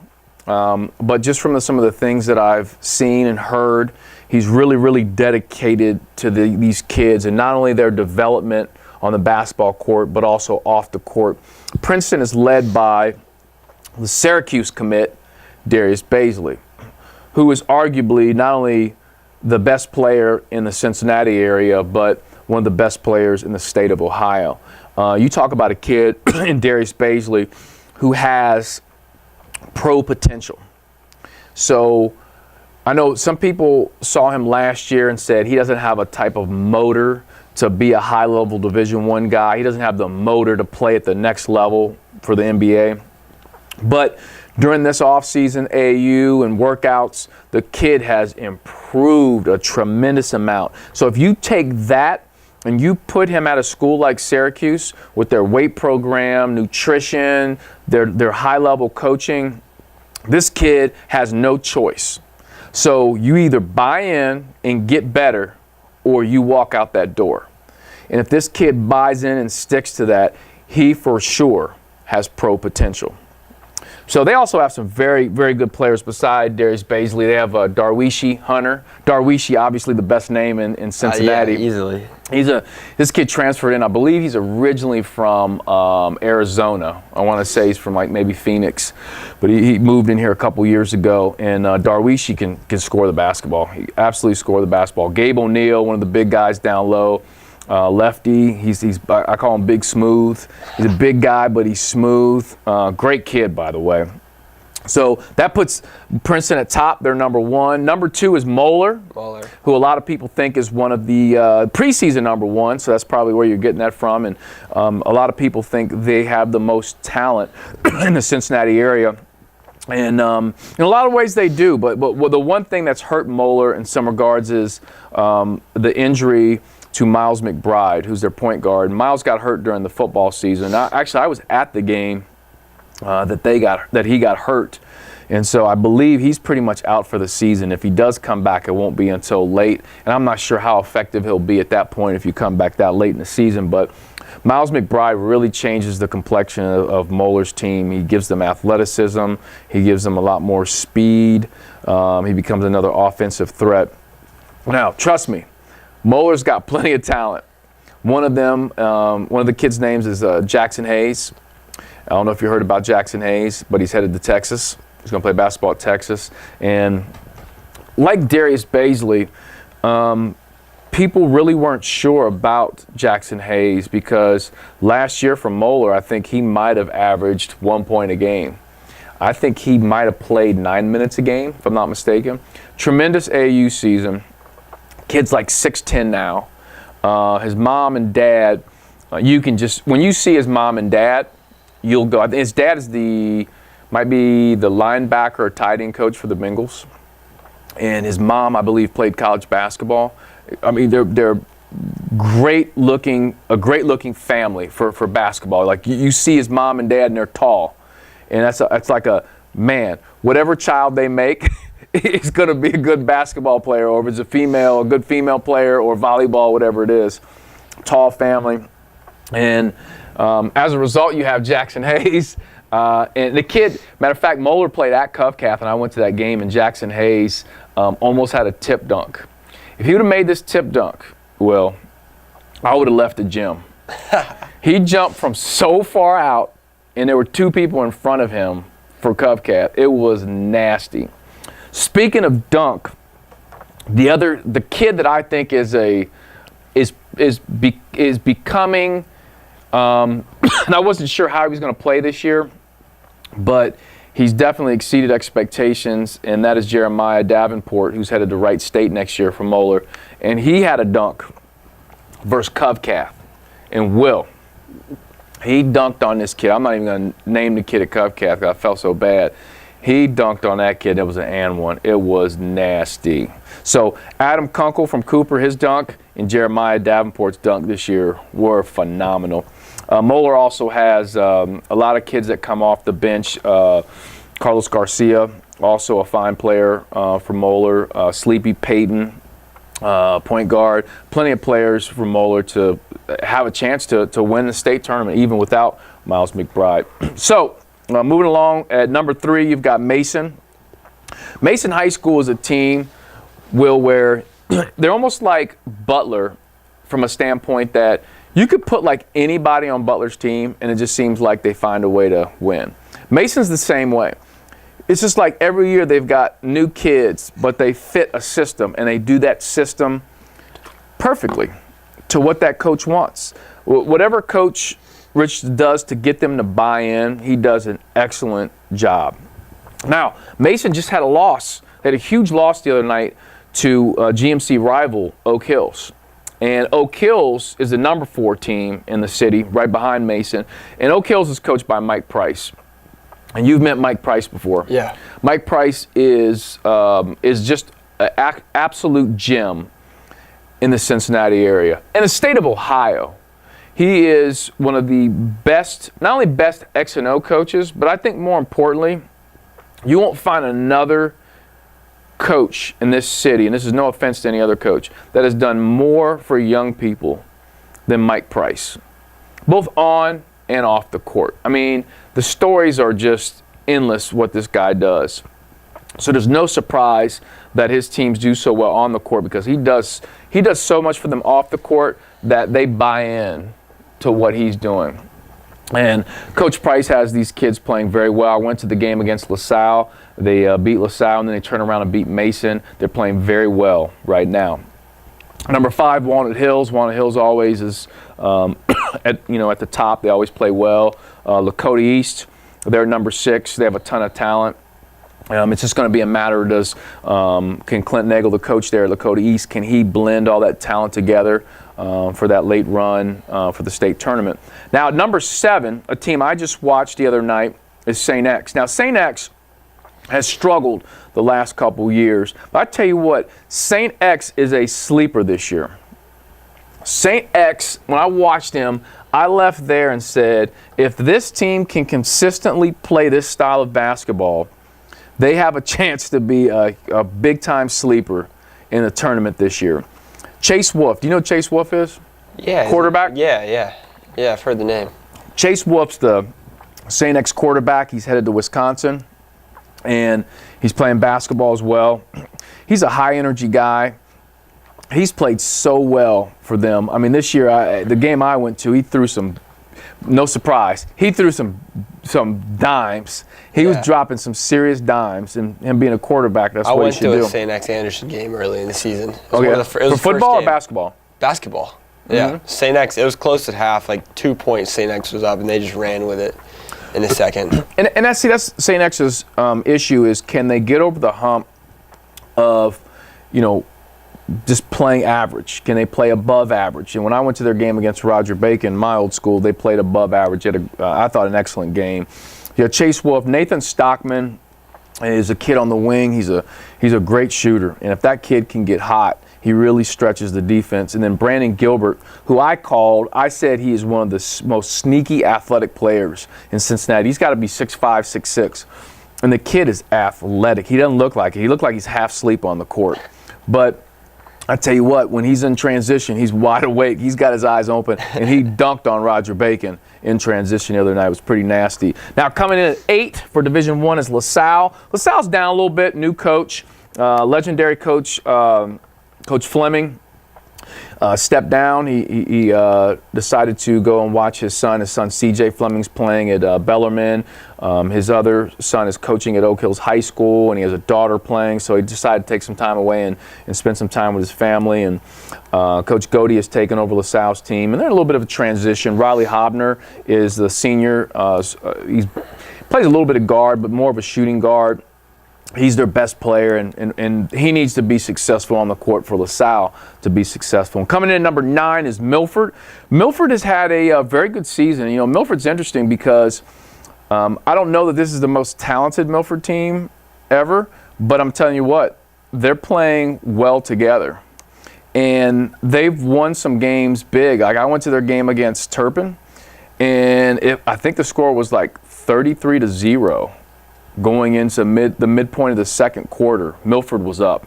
but just from some of the things that I've seen and heard, he's really dedicated to these kids, and not only their development on the basketball court, but also off the court. Princeton is led by the Syracuse commit, Darius Baisley, who is arguably not only the best player in the Cincinnati area, but one of the best players in the state of Ohio. You talk about a kid in Darius Baisley who has pro potential. So I know some people saw him last year and said he doesn't have a type of motor to be a high-level Division I guy. He doesn't have the motor to play at the next level for the NBA. But during this offseason, AAU and workouts, the kid has improved a tremendous amount. So if you take that and you put him at a school like Syracuse with their weight program, nutrition, their high-level coaching, this kid has no choice. So you either buy in and get better, or you walk out that door. And if this kid buys in and sticks to that, he for sure has pro potential. So they also have some very good players beside Darius Baisley. They have Darwishi Hunter. Darwishi, obviously the best name in Cincinnati. Yeah, easily. This kid transferred in. I believe he's originally from Arizona. I want to say he's from like maybe Phoenix, but he moved in here a couple years ago. And Darwishi can score the basketball. He absolutely score the basketball. Gabe O'Neill, one of the big guys down low. Lefty, I call him Big Smooth. He's a big guy, but he's smooth. Great kid, by the way. So that puts Princeton at top. They're number 1. Number 2 is Moeller, who a lot of people think is one of the preseason number 1. So that's probably where you're getting that from. And a lot of people think they have the most talent in the Cincinnati area. And in a lot of ways they do. But the one thing that's hurt Moeller in some regards is the injury to Miles McBride, who's their point guard. Miles got hurt during the football season. I was at the game that he got hurt, and so I believe he's pretty much out for the season. If he does come back, it won't be until late, and I'm not sure how effective he'll be at that point if you come back that late in the season. But Miles McBride really changes the complexion of Moeller's team. He gives them athleticism. He gives them a lot more speed. He becomes another offensive threat. Now, trust me, Moeller's got plenty of talent. One of the kids' names is Jackson Hayes. I don't know if you heard about Jackson Hayes, but he's headed to Texas. He's going to play basketball at Texas. And like Darius Baisley, people really weren't sure about Jackson Hayes because last year for Moeller, I think he might have averaged 1 point a game. I think he might have played 9 minutes a game, if I'm not mistaken. Tremendous AAU season. Kid's like 6'10" now. His mom and dad, you can just, when you see his mom and dad, you'll go. I think his dad might be the linebacker or tight end coach for the Bengals, and his mom, I believe, played college basketball. I mean, they're a great looking family for basketball. Like you see his mom and dad, and they're tall, and that's like a man. Whatever child they make is going to be a good basketball player, or if it's a good female player, or volleyball, whatever it is. Tall family, and as a result, you have Jackson Hayes. And the kid, matter of fact, Moeller played at Covcath, and I went to that game, and Jackson Hayes almost had a tip dunk. If he would have made this tip dunk, well, I would have left the gym. He jumped from so far out, and there were 2 people in front of him for Covcath. It was nasty. Speaking of dunk, the kid that I think is becoming. And I wasn't sure how he was going to play this year, but he's definitely exceeded expectations, and that is Jeremiah Davenport, who's headed to Wright State next year for Moeller. And he had a dunk versus Covcath. And he dunked on this kid. I'm not even going to name the kid at Covcath because I felt so bad. He dunked on that kid. It was an and one. It was nasty. So Adam Kunkel from Cooper, his dunk, and Jeremiah Davenport's dunk this year were phenomenal. Moeller also has a lot of kids that come off the bench. Carlos Garcia, also a fine player for Moeller. Sleepy Payton, point guard. Plenty of players for Moeller to have a chance to win the state tournament, even without Miles McBride. So, moving along, at number 3, you've got Mason. Mason High School is a team, Will, where they're almost like Butler from a standpoint that you could put like anybody on Butler's team, and it just seems like they find a way to win. Mason's the same way. It's just like every year they've got new kids, but they fit a system, and they do that system perfectly to what that coach wants. Whatever Coach Rich does to get them to buy in, he does an excellent job. Now, Mason just had a loss. They had a huge loss the other night to GMC rival Oak Hills. And Oak Hills is the number 4 team in the city, right behind Mason. And Oak Hills is coached by Mike Price. And you've met Mike Price before. Yeah. Mike Price is just an absolute gem in the Cincinnati area. In the state of Ohio, he is one of the best, not only best X&O coaches, but I think more importantly, you won't find another coach in this city, and this is no offense to any other coach, that has done more for young people than Mike Price, both on and off the court. I mean, the stories are just endless what this guy does. So there's no surprise that his teams do so well on the court, because he does so much for them off the court that they buy in to what he's doing. And Coach Price has these kids playing very well. I went to the game against LaSalle. They beat LaSalle, and then they turn around and beat Mason. They're playing very well right now. Number 5, Walnut Hills. Walnut Hills always is at the top. They always play well. Lakota East, they're number 6. They have a ton of talent. It's just going to be a matter of can Clint Nagel, the coach there at Lakota East, can he blend all that talent together for that late run for the state tournament. Now, at number 7, a team I just watched the other night is St. X. Now, St. X has struggled the last couple years. But I tell you what, St. X is a sleeper this year. St. X, when I watched him, I left there and said, if this team can consistently play this style of basketball, they have a chance to be a big-time sleeper in the tournament this year. Chase Wolf, do you know who Chase Wolf is? Yeah. Quarterback? Yeah, I've heard the name. Chase Wolf's the St. X quarterback. He's headed to Wisconsin, and he's playing basketball as well. He's a high-energy guy. He's played so well for them. I mean, this year, the game I went to, he threw some, no surprise, he threw some dimes. He was dropping some serious dimes, and him being a quarterback, that's what he should do. I went to a St. X Anderson game early in the season. Okay. For football or basketball? Basketball. Yeah. Mm-hmm. St. X, it was close at half, like 2 points St. X was up, and they just ran with it in the second. And that's St. X's issue is, can they get over the hump of, just playing average? Can they play above average? And when I went to their game against Roger Bacon, my old school, they played above average. Had I thought an excellent game. Chase Wolf, Nathan Stockman is a kid on the wing. He's a great shooter, and if that kid can get hot, he really stretches the defense. And then Brandon Gilbert, who I said he is one of the most sneaky athletic players in Cincinnati. He's got to be 6'5", 6'6", and the kid is athletic. He doesn't look like it. He looked like he's half asleep on the court, but I tell you what, when he's in transition, he's wide awake. He's got his eyes open, and he dunked on Roger Bacon in transition the other night. It was pretty nasty. Now, coming in at 8 for Division I is LaSalle. LaSalle's down a little bit, new coach, legendary coach, Coach Fleming. Stepped down. He decided to go and watch his son. His son CJ Fleming's playing at Bellarmine. His other son is coaching at Oak Hills High School, and he has a daughter playing. So he decided to take some time away and spend some time with his family. And Coach Godey has taken over LaSalle's team, and they're in a little bit of a transition. Riley Hobner is the senior. He plays a little bit of guard, but more of a shooting guard. He's their best player, and he needs to be successful on the court for LaSalle to be successful. And coming in at number 9 is Milford. Milford has had a very good season. Milford's interesting because I don't know that this is the most talented Milford team ever, but I'm telling you what, they're playing well together. And they've won some games big. Like, I went to their game against Turpin, and I think the score was like 33-0. Going into the midpoint of the second quarter, Milford was up.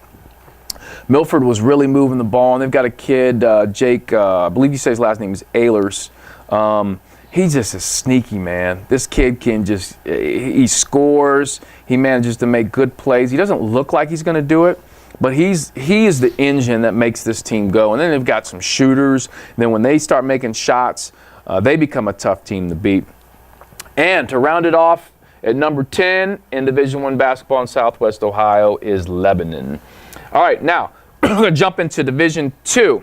Milford was really moving the ball, and they've got a kid, Jake, I believe you say his last name is Ehlers. He's just a sneaky man. This kid he scores, he manages to make good plays. He doesn't look like he's going to do it, but he is the engine that makes this team go. And then they've got some shooters. And then when they start making shots, they become a tough team to beat. And to round it off, at number 10 in Division I basketball in Southwest Ohio is Lebanon. All right, now we're going to jump into Division II.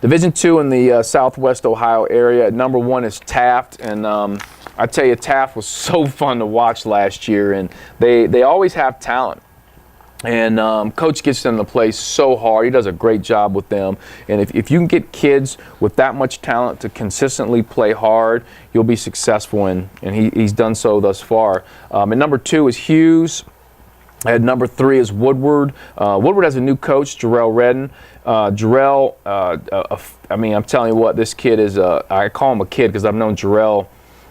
Division II in the Southwest Ohio area. At number 1 is Taft, and I tell you, Taft was so fun to watch last year, and they always have talent. And Coach gets them to play so hard. He does a great job with them. And if you can get kids with that much talent to consistently play hard, you'll be successful. And he's done so thus far. And number 2 is Hughes. At number 3 is Woodward. Woodward has a new coach, Jarrell Redden. Jarrell, I'm telling you what, this kid is I call him a kid because I've known Jarrell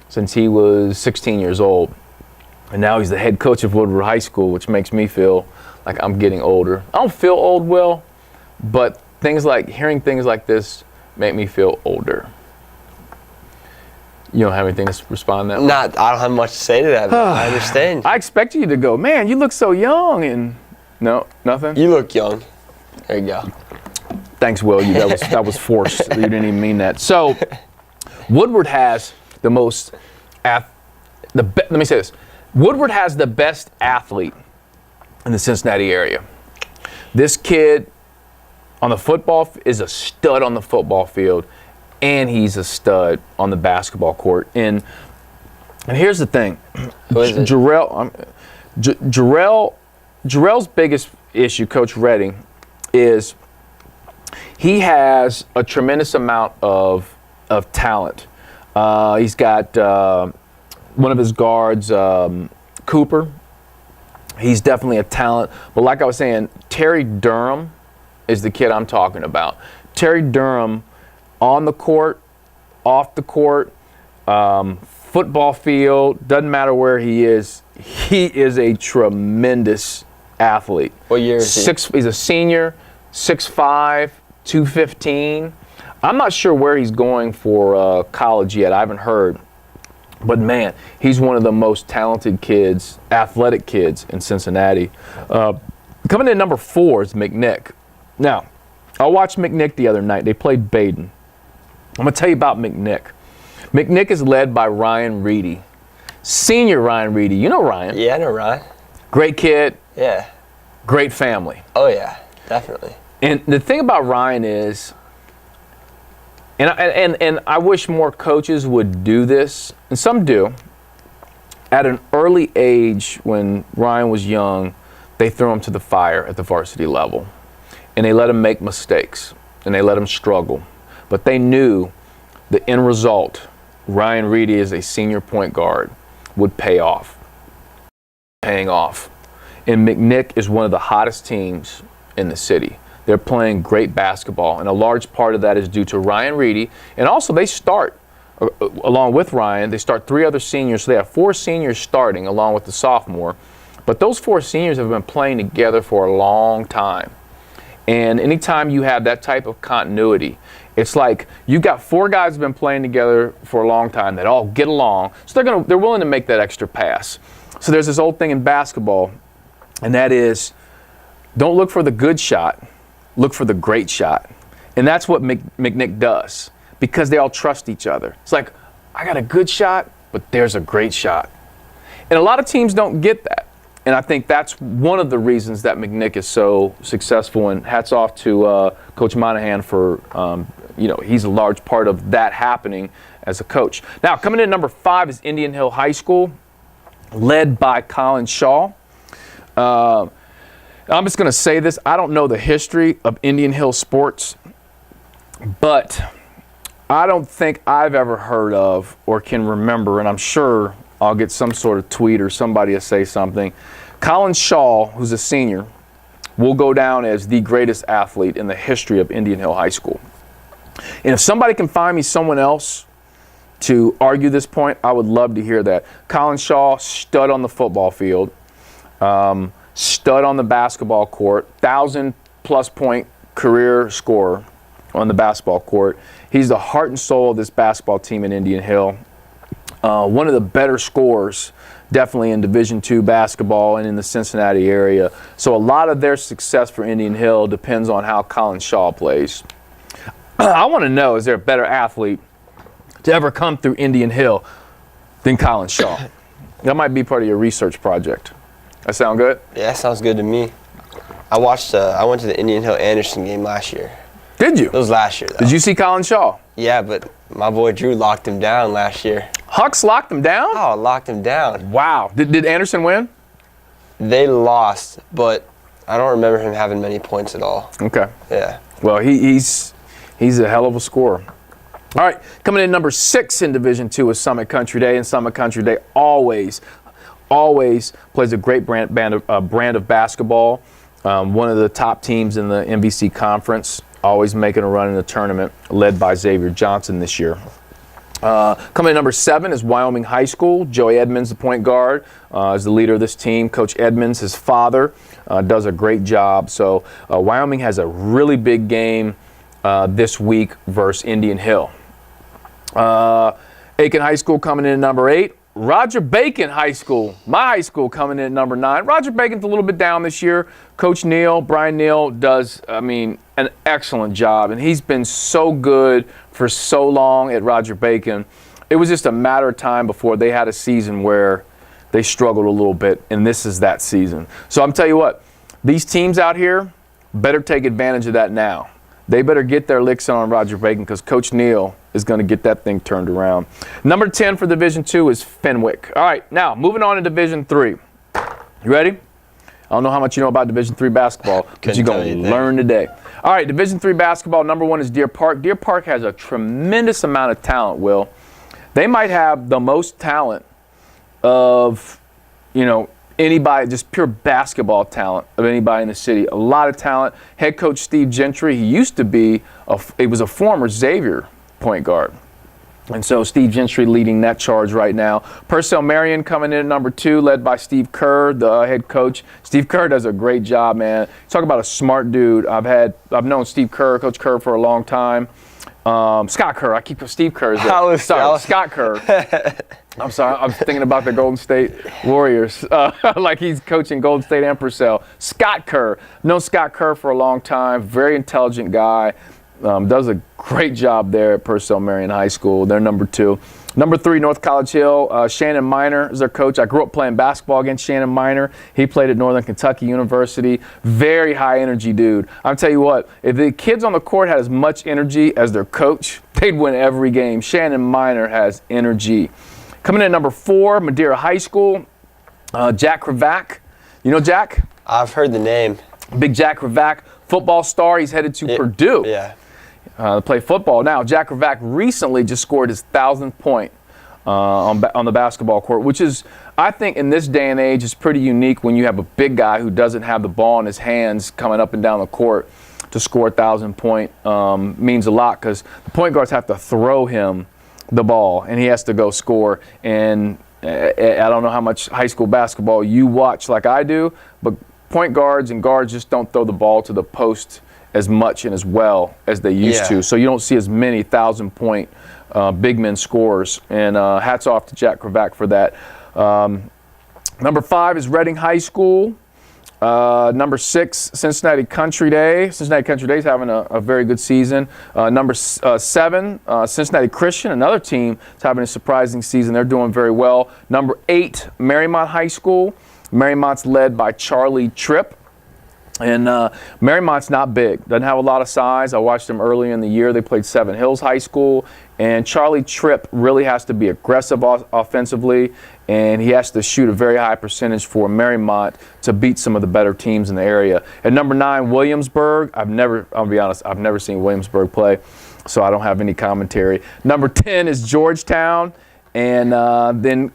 since he was 16 years old. And now he's the head coach of Woodward High School, which makes me feel like I'm getting older. I don't feel old, Will, but hearing things like this make me feel older. You don't have anything to respond to that? I don't have much to say to that. I understand. I expect you to go, man, you look so young, and no, nothing? You look young. There you go. Thanks, Will. That was forced. You didn't even mean that. So, Woodward has the most, let me say this. Woodward has the best athlete in the Cincinnati area. This kid on the football is a stud on the football field, and he's a stud on the basketball court. And here's the thing, Who is it? Jarrell. Jarrell's biggest issue, Coach Redding, is he has a tremendous amount of talent. He's got one of his guards, Cooper. He's definitely a talent. But like I was saying, Terry Durham is the kid I'm talking about. Terry Durham, on the court, off the court, football field, doesn't matter where he is a tremendous athlete. What year is he? He's a senior, 6'5", 215. I'm not sure where he's going for college yet. I haven't heard. But, man, he's one of the most talented kids, athletic kids in Cincinnati. Coming in at number 4 is McNick. Now, I watched McNick the other night. They played Baden. I'm going to tell you about McNick. McNick is led by Ryan Reedy. Senior Ryan Reedy. You know Ryan. Yeah, I know Ryan. Great kid. Yeah. Great family. Oh, yeah, definitely. And the thing about Ryan is, and I wish more coaches would do this, and some do. At an early age, when Ryan was young, they threw him to the fire at the varsity level. And they let him make mistakes, and they let him struggle. But they knew the end result, Ryan Reedy as a senior point guard, would pay off. Paying off. And McNick is one of the hottest teams in the city. They're playing great basketball, and a large part of that is due to Ryan Reedy. And also they start, along with Ryan, they start 3 other seniors. So they have 4 seniors starting along with the sophomore. But those 4 seniors have been playing together for a long time. And anytime you have that type of continuity, it's like you've got 4 guys who've been playing together for a long time that all get along. So they're willing to make that extra pass. So there's this old thing in basketball, and that is, don't look for the good shot, look for the great shot. And that's what McNick does, because they all trust each other. It's like, I got a good shot, but there's a great shot. And a lot of teams don't get that. And I think that's one of the reasons that McNick is so successful. And hats off to Coach Monahan for, he's a large part of that happening as a coach. Now, coming in at number 5 is Indian Hill High School, led by Colin Shaw. I'm just going to say this. I don't know the history of Indian Hill sports, but I don't think I've ever heard of or can remember, and I'm sure I'll get some sort of tweet or somebody to say something. Colin Shaw, who's a senior, will go down as the greatest athlete in the history of Indian Hill High School. And if somebody can find me someone else to argue this point, I would love to hear that. Colin Shaw, stud on the football field, stud on the basketball court, 1,000+ point career scorer on the basketball court. He's the heart and soul of this basketball team in Indian Hill. One of the better scorers, definitely in Division II basketball and in the Cincinnati area. So a lot of their success for Indian Hill depends on how Colin Shaw plays. I want to know, is there a better athlete to ever come through Indian Hill than Colin Shaw? That might be part of your research project. That sound good? Yeah, that sounds good to me. I went to the Indian Hill Anderson game last year. Did you? It was last year, though. Did you see Colin Shaw? Yeah, but my boy Drew locked him down last year. Hucks locked him down? Oh, locked him down. Wow. Did Anderson win? They lost, but I don't remember him having many points at all. Okay. Yeah. Well, he's a hell of a scorer. All right, coming in number 6 in Division II is Summit Country Day, and Summit Country Day always plays a great brand of basketball. One of the top teams in the MVC conference, always making a run in the tournament, led by Xavier Johnson this year. Coming in number 7 is Wyoming High School. Joey Edmonds, the point guard, is the leader of this team. Coach Edmonds, his father, does a great job. So Wyoming has a really big game this week versus Indian Hill. Aiken High School coming in at number 8. Roger Bacon High School, my high school, coming in at number 9. Roger Bacon's a little bit down this year. Coach Brian Neal does, an excellent job, and he's been so good for so long at Roger Bacon. It was just a matter of time before they had a season where they struggled a little bit, and this is that season. So I'm telling you what, these teams out here better take advantage of that now. They better get their licks on Roger Bacon, because Coach Neal is going to get that thing turned around. Number 10 for Division II is Fenwick. All right, now moving on to Division III. You ready? I don't know how much you know about Division III basketball, but you're going to learn today. All right, Division III basketball, number one is Deer Park. Deer Park has a tremendous amount of talent, Will. They might have the most talent of, anybody, just pure basketball talent of anybody in the city. A lot of talent. Head coach Steve Gentry, he used to be, he was a former Xavier point guard. And so Steve Gentry leading that charge right now. Purcell Marion coming in at number 2, led by Steve Kerr, the head coach. Steve Kerr does a great job, man. Talk about a smart dude. I've known Steve Kerr, Coach Kerr, for a long time. Scott Kerr. I keep Steve Kerr. Scott Kerr. I'm sorry. I'm thinking about the Golden State Warriors, like he's coaching Golden State and Purcell. Scott Kerr. Known Scott Kerr for a long time. Very intelligent guy. Does a great job there at Purcell Marion High School. They're number 2. Number 3, North College Hill. Shannon Miner is their coach. I grew up playing basketball against Shannon Miner. He played at Northern Kentucky University. Very high energy dude. I'll tell you what, if the kids on the court had as much energy as their coach, they'd win every game. Shannon Miner has energy. Coming in at number 4, Madeira High School. Jack Kravac. You know Jack? I've heard the name. Big Jack Kravac, football star. He's headed to Purdue. Yeah. To play football. Now, Jack Kravac recently just scored his 1,000th point on the basketball court, which is, I think, in this day and age, is pretty unique when you have a big guy who doesn't have the ball in his hands coming up and down the court to score 1,000 point. Means a lot because the point guards have to throw him the ball, and he has to go score. And I don't know how much high school basketball you watch like I do, but point guards and guards just don't throw the ball to the post as much and as well as they used to. So you don't see as many 1,000 point big men scores. And hats off to Jack Kravac for that. Number 5 is Reading High School. Number 6, Cincinnati Country Day. Cincinnati Country Day is having a very good season. Number 7, Cincinnati Christian, another team is having a surprising season. They're doing very well. Number 8, Marymount High School. Marymount's led by Charlie Tripp. And Marymount's not big, doesn't have a lot of size. I watched them early in the year. They played Seven Hills High School. And Charlie Tripp really has to be aggressive offensively, and he has to shoot a very high percentage for Marymount to beat some of the better teams in the area. At number 9, Williamsburg. I'll be honest, I've never seen Williamsburg play, so I don't have any commentary. Number 10 is Georgetown. And then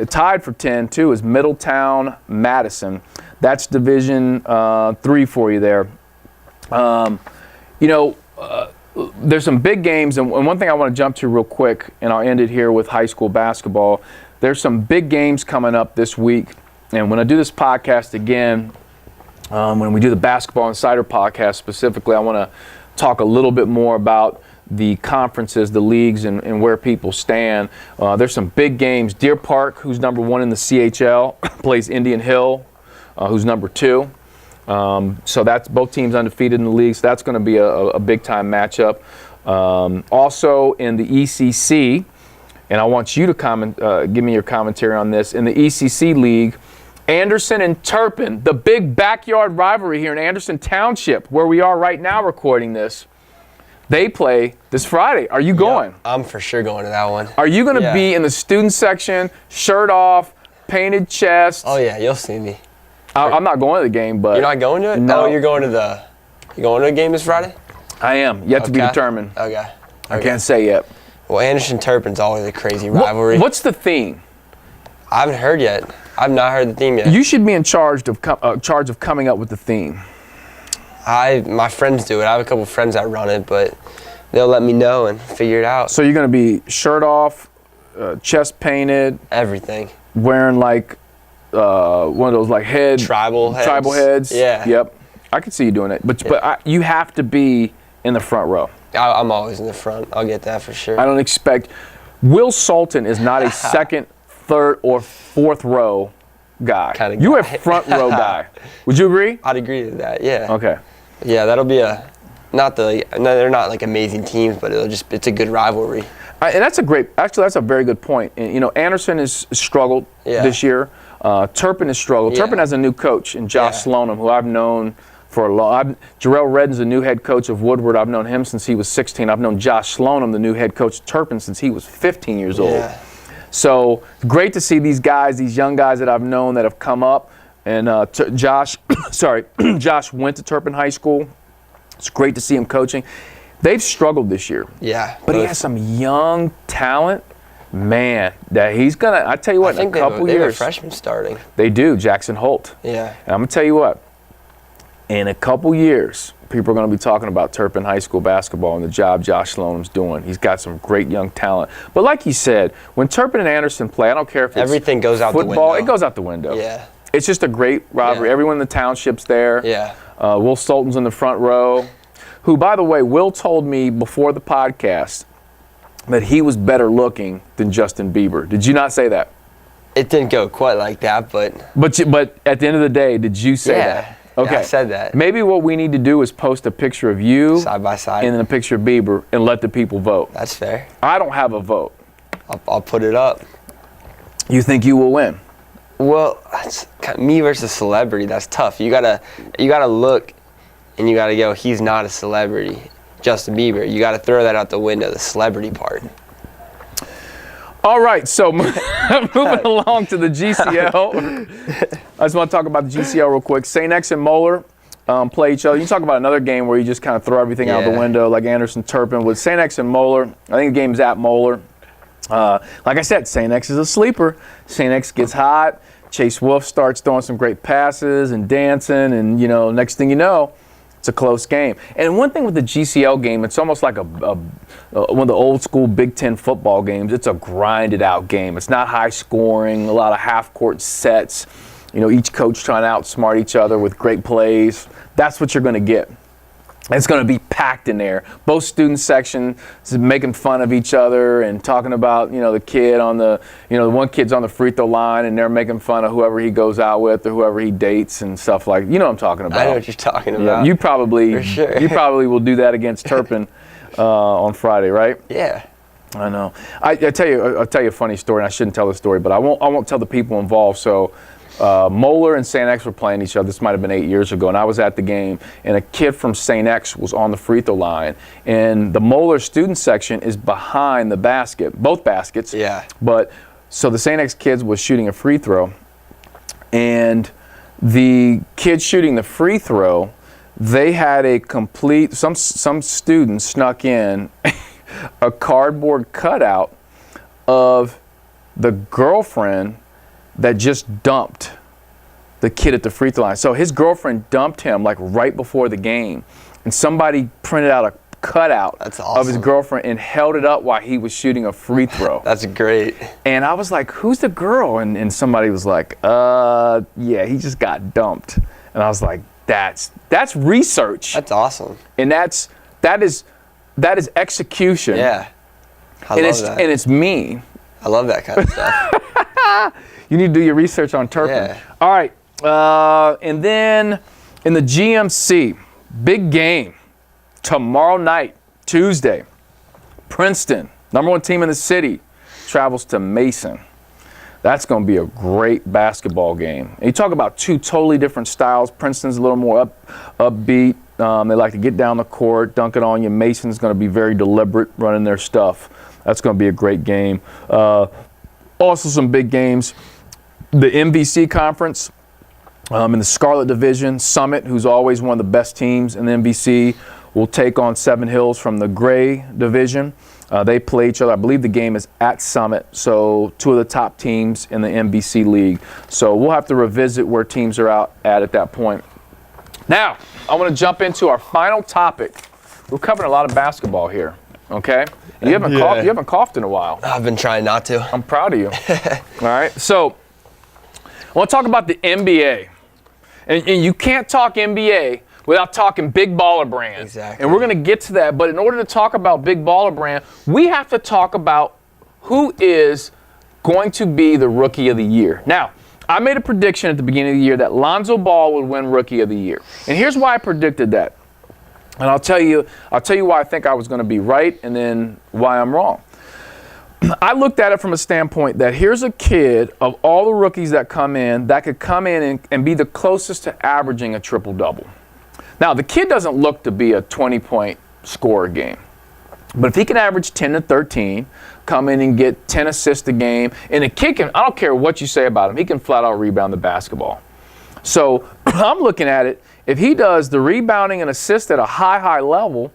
tied for 10, too, is Middletown Madison. That's Division 3 for you there. There's some big games, and one thing I want to jump to real quick, and I'll end it here with high school basketball. There's some big games coming up this week, and when I do this podcast again, when we do the Basketball Insider podcast specifically, I want to talk a little bit more about the conferences, the leagues, and where people stand. There's some big games. Deer Park, who's number 1 in the CHL, plays Indian Hill, who's number 2. So that's both teams undefeated in the league, so that's going to be a big-time matchup. Also in the ECC, and I want you to give me your commentary on this. In the ECC league, Anderson and Turpin, the big backyard rivalry here in Anderson Township, where we are right now recording this, they play this Friday. Are you going? Yeah, I'm for sure going to that one. Are you going to be in the student section, shirt off, painted chest? Oh, yeah, you'll see me. I'm not going to the game, but... You're not going to it? No. Oh, you're going to a game this Friday? I am. Yet to be determined. Okay. I can't say yet. Well, Anderson Turpin's always a crazy rivalry. What's the theme? I haven't heard yet. I've not heard the theme yet. You should be in charge of coming up with the theme. My friends do it. I have a couple friends that run it, but they'll let me know and figure it out. So you're going to be shirt off, chest painted. Everything. Wearing like one of those like tribal heads. Yeah. Yep. I could see you doing it, but you have to be in the front row. I'm always in the front. I'll get that for sure. I don't expect. Will Sultan is not a second, third, or fourth row guy. You're a front row guy. Would you agree? I'd agree to that. Yeah. Okay. Yeah, that'll be they're not like amazing teams, but it's a good rivalry. And that's a very good point. And, Anderson has struggled this year. Turpin has struggled. Yeah. Turpin has a new coach in Josh Slonim, who I've known for a long. Jarrell Redden's the new head coach of Woodward. I've known him since he was 16. I've known Josh Slonim, the new head coach of Turpin, since he was 15 years old. So great to see these guys, these young guys that I've known that have come up And Josh, Josh went to Turpin High School. It's great to see him coaching. They've struggled this year. Yeah. But he has some young talent. Man, that he's going to, I tell you what, in a couple they have years. a freshman starting. They do, Jackson Holt. Yeah. And I'm going to tell you what, in a couple years, people are going to be talking about Turpin High School basketball and the job Josh Sloan's doing. He's got some great young talent. But like you said, when Turpin and Anderson play, I don't care if it's everything goes out football, the window. it goes out the window. Yeah. It's just a great rivalry. Yeah. Everyone in the township's there. Yeah. Will Stolten's in the front row, who, by the way, Will told me before the podcast that he was better looking than Justin Bieber. Did you not say that? It didn't go quite like that, but But at the end of the day, did you say that? Okay. Yeah, I said that. Maybe what we need to do is post a picture of you Side by side. and then a picture of Bieber and let the people vote. That's fair. I don't have a vote. I'll put it up. You think you will win? Well, that's me versus celebrity. That's tough. You gotta look, and you gotta go. He's not a celebrity. Justin Bieber. You gotta throw that out the window. The celebrity part. All right, so moving along to the GCL. I just want to talk about the GCL real quick. St. X and Moeller play each other. You talk about another game where you just kind of throw everything out the window, like Anderson Turpin. With St. X and Moeller, I think the game's at Moeller. Like I said, St. X is a sleeper. St. X gets hot. Chase Wolf starts throwing some great passes and dancing, and next thing you know, it's a close game. And one thing with the GCL game, it's almost like one of the old school Big Ten football games. It's a grinded out game. It's not high scoring, a lot of half court sets. Each coach trying to outsmart each other with great plays. That's what you're going to get. It's going to be packed in there. Both student sections making fun of each other and talking about, the kid on the one kid's on the free throw line and they're making fun of whoever he goes out with or whoever he dates and stuff like. You know what I'm talking about. I know what you're talking about. Yeah, you probably For sure. You probably will do that against Turpin on Friday, right? Yeah. I know. I'll tell you a funny story, and I shouldn't tell the story, but I won't tell the people involved. So. Moeller and St. X were playing each other. This might have been 8 years ago, and I was at the game, and a kid from St. X was on the free throw line, and the Moeller student section is behind the basket, both baskets. Yeah. But so the St. X kids was shooting a free throw, and the kid shooting the free throw, they had some students snuck in a cardboard cutout of the girlfriend that just dumped the kid at the free throw line. So his girlfriend dumped him like right before the game, and somebody printed out a cutout of his girlfriend and held it up while he was shooting a free throw. That's great. And I was like, who's the girl? And somebody was like, yeah, he just got dumped. And I was like, that's research. That's awesome. And that is execution. Yeah. I love that. And it's me. I love that kind of stuff. You need to do your research on Turpin. Yeah. All right. And then in the GMC, big game tomorrow night, Tuesday. Princeton, #1 team in the city, travels to Mason. That's going to be a great basketball game. And you talk about two totally different styles. Princeton's a little more upbeat. They like to get down the court, dunk it on you. Mason's going to be very deliberate running their stuff. That's going to be a great game. Also some big games. The MVC Conference in the Scarlet Division, Summit, who's always one of the best teams in the MVC, will take on Seven Hills from the Gray Division. They play each other. I believe the game is at Summit, so two of the top teams in the MVC League. So we'll have to revisit where teams are at that point. Now, I want to jump into our final topic. We're covering a lot of basketball here, okay? You haven't coughed in a while. I've been trying not to. I'm proud of you. All right. So I want to talk about the NBA. And you can't talk NBA without talking Big Baller Brand. Exactly. And we're going to get to that. But in order to talk about Big Baller Brand, we have to talk about who is going to be the Rookie of the Year. Now, I made a prediction at the beginning of the year that Lonzo Ball would win Rookie of the Year. And here's why I predicted that. And I'll tell you why I think I was going to be right and then why I'm wrong. I looked at it from a standpoint that here's a kid of all the rookies that come in that could come in and be the closest to averaging a triple-double. Now, the kid doesn't look to be a 20-point scorer game. But if he can average 10 to 13, come in and get 10 assists a game, and the kid can, I don't care what you say about him, he can flat out rebound the basketball. So I'm looking at it. If he does the rebounding and assist at a high level,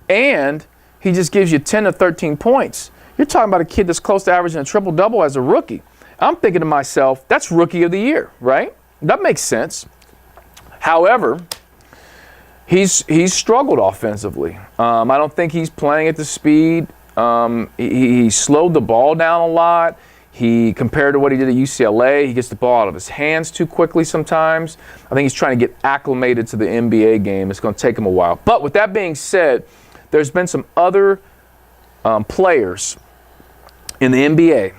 and he just gives you 10 to 13 points, you're talking about a kid that's close to averaging a triple-double as a rookie. I'm thinking to myself, that's rookie of the year, right? That makes sense. However, he's struggled offensively. I don't think he's playing at the speed. He slowed the ball down a lot. Compared to what he did at UCLA, he gets the ball out of his hands too quickly sometimes. I think he's trying to get acclimated to the NBA game. It's going to take him a while. But with that being said, there's been some other players in the NBA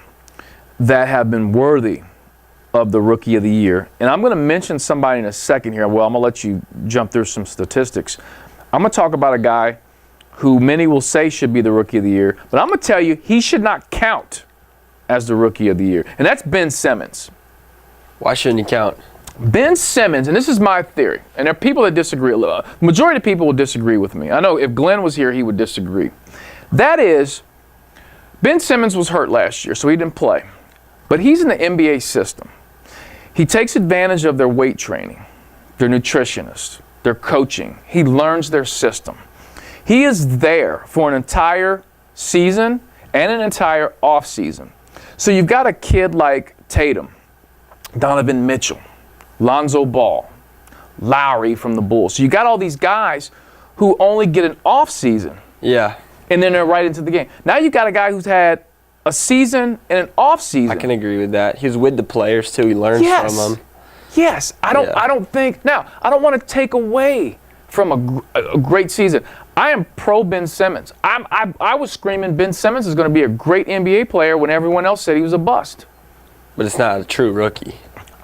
that have been worthy of the Rookie of the Year. And I'm going to mention somebody in a second here. Well, I'm going to let you jump through some statistics. I'm going to talk about a guy who many will say should be the Rookie of the Year, but I'm going to tell you he should not count as the Rookie of the Year, and that's Ben Simmons. Why shouldn't he count? Ben Simmons, and this is my theory, and there are people that disagree. The majority of people will disagree with me. I know if Glenn was here, he would disagree. That is, Ben Simmons was hurt last year, so he didn't play. But he's in the NBA system. He takes advantage of their weight training, their nutritionists, their coaching. He learns their system. He is there for an entire season and an entire off season. So you've got a kid like Tatum, Donovan Mitchell, Lonzo Ball, Lowry from the Bulls. So you got all these guys who only get an off season. Yeah. And then they're right into the game. Now you got a guy who's had a season and an off season. I can agree with that. He was with the players too. He learned from them. Yes. I don't think now. I don't want to take away from a great season. I am pro Ben Simmons. I was screaming Ben Simmons is going to be a great NBA player when everyone else said he was a bust. But it's not a true rookie.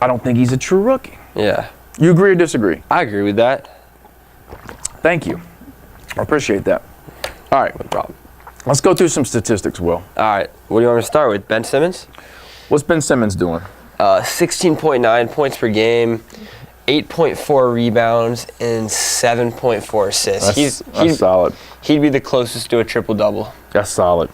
I don't think he's a true rookie. Yeah. You agree or disagree? I agree with that. Thank you. I appreciate that. All right. No problem. Let's go through some statistics, Will. All right. What do you want me to start with? Ben Simmons? What's Ben Simmons doing? 16.9 points per game, 8.4 rebounds, and 7.4 assists. That's solid. He'd be the closest to a triple-double. That's solid.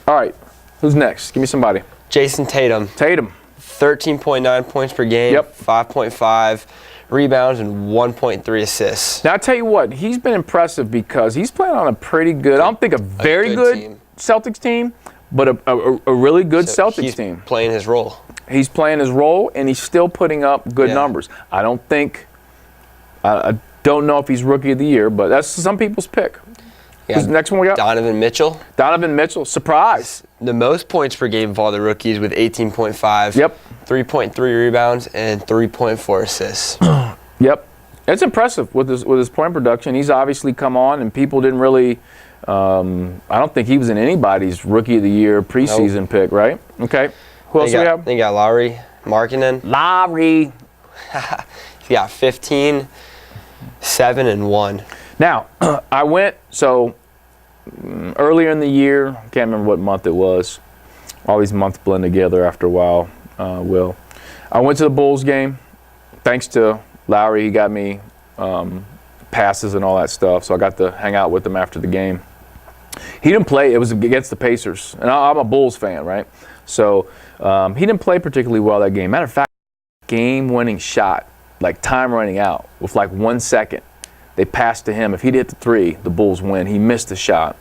All right. Who's next? Give me somebody. Jason Tatum. Tatum. 13.9 points per game, Yep. 5.5 rebounds, and 1.3 assists. Now, I tell you what, he's been impressive because he's playing on a pretty good, I don't think a very good team. Celtics team, but a really good Celtics he's team. Playing his role. He's playing his role, and he's still putting up good numbers. I don't know if he's Rookie of the Year, but that's some people's pick. Who's the next one we got? Donovan Mitchell. Donovan Mitchell, surprise. The most points per game of all the rookies with 18.5. Yep. 3.3 rebounds and 3.4 assists. Yep. It's impressive with his point production. He's obviously come on, and people didn't really I don't think he was in anybody's Rookie of the Year preseason pick, right? Okay. Who else do we have? They got Lowry Markkanen. Lowry. He's got 15, 7, and 1. Now, I went, earlier in the year, I can't remember what month it was. All these months blend together after a while, Will. I went to the Bulls game. Thanks to Lowry, he got me passes and all that stuff, so I got to hang out with him after the game. He didn't play. It was against the Pacers, and I'm a Bulls fan, right? So he didn't play particularly well that game. Matter of fact, game-winning shot, like time running out with like 1 second. They passed to him. If he'd hit the three, the Bulls win. He missed the shot.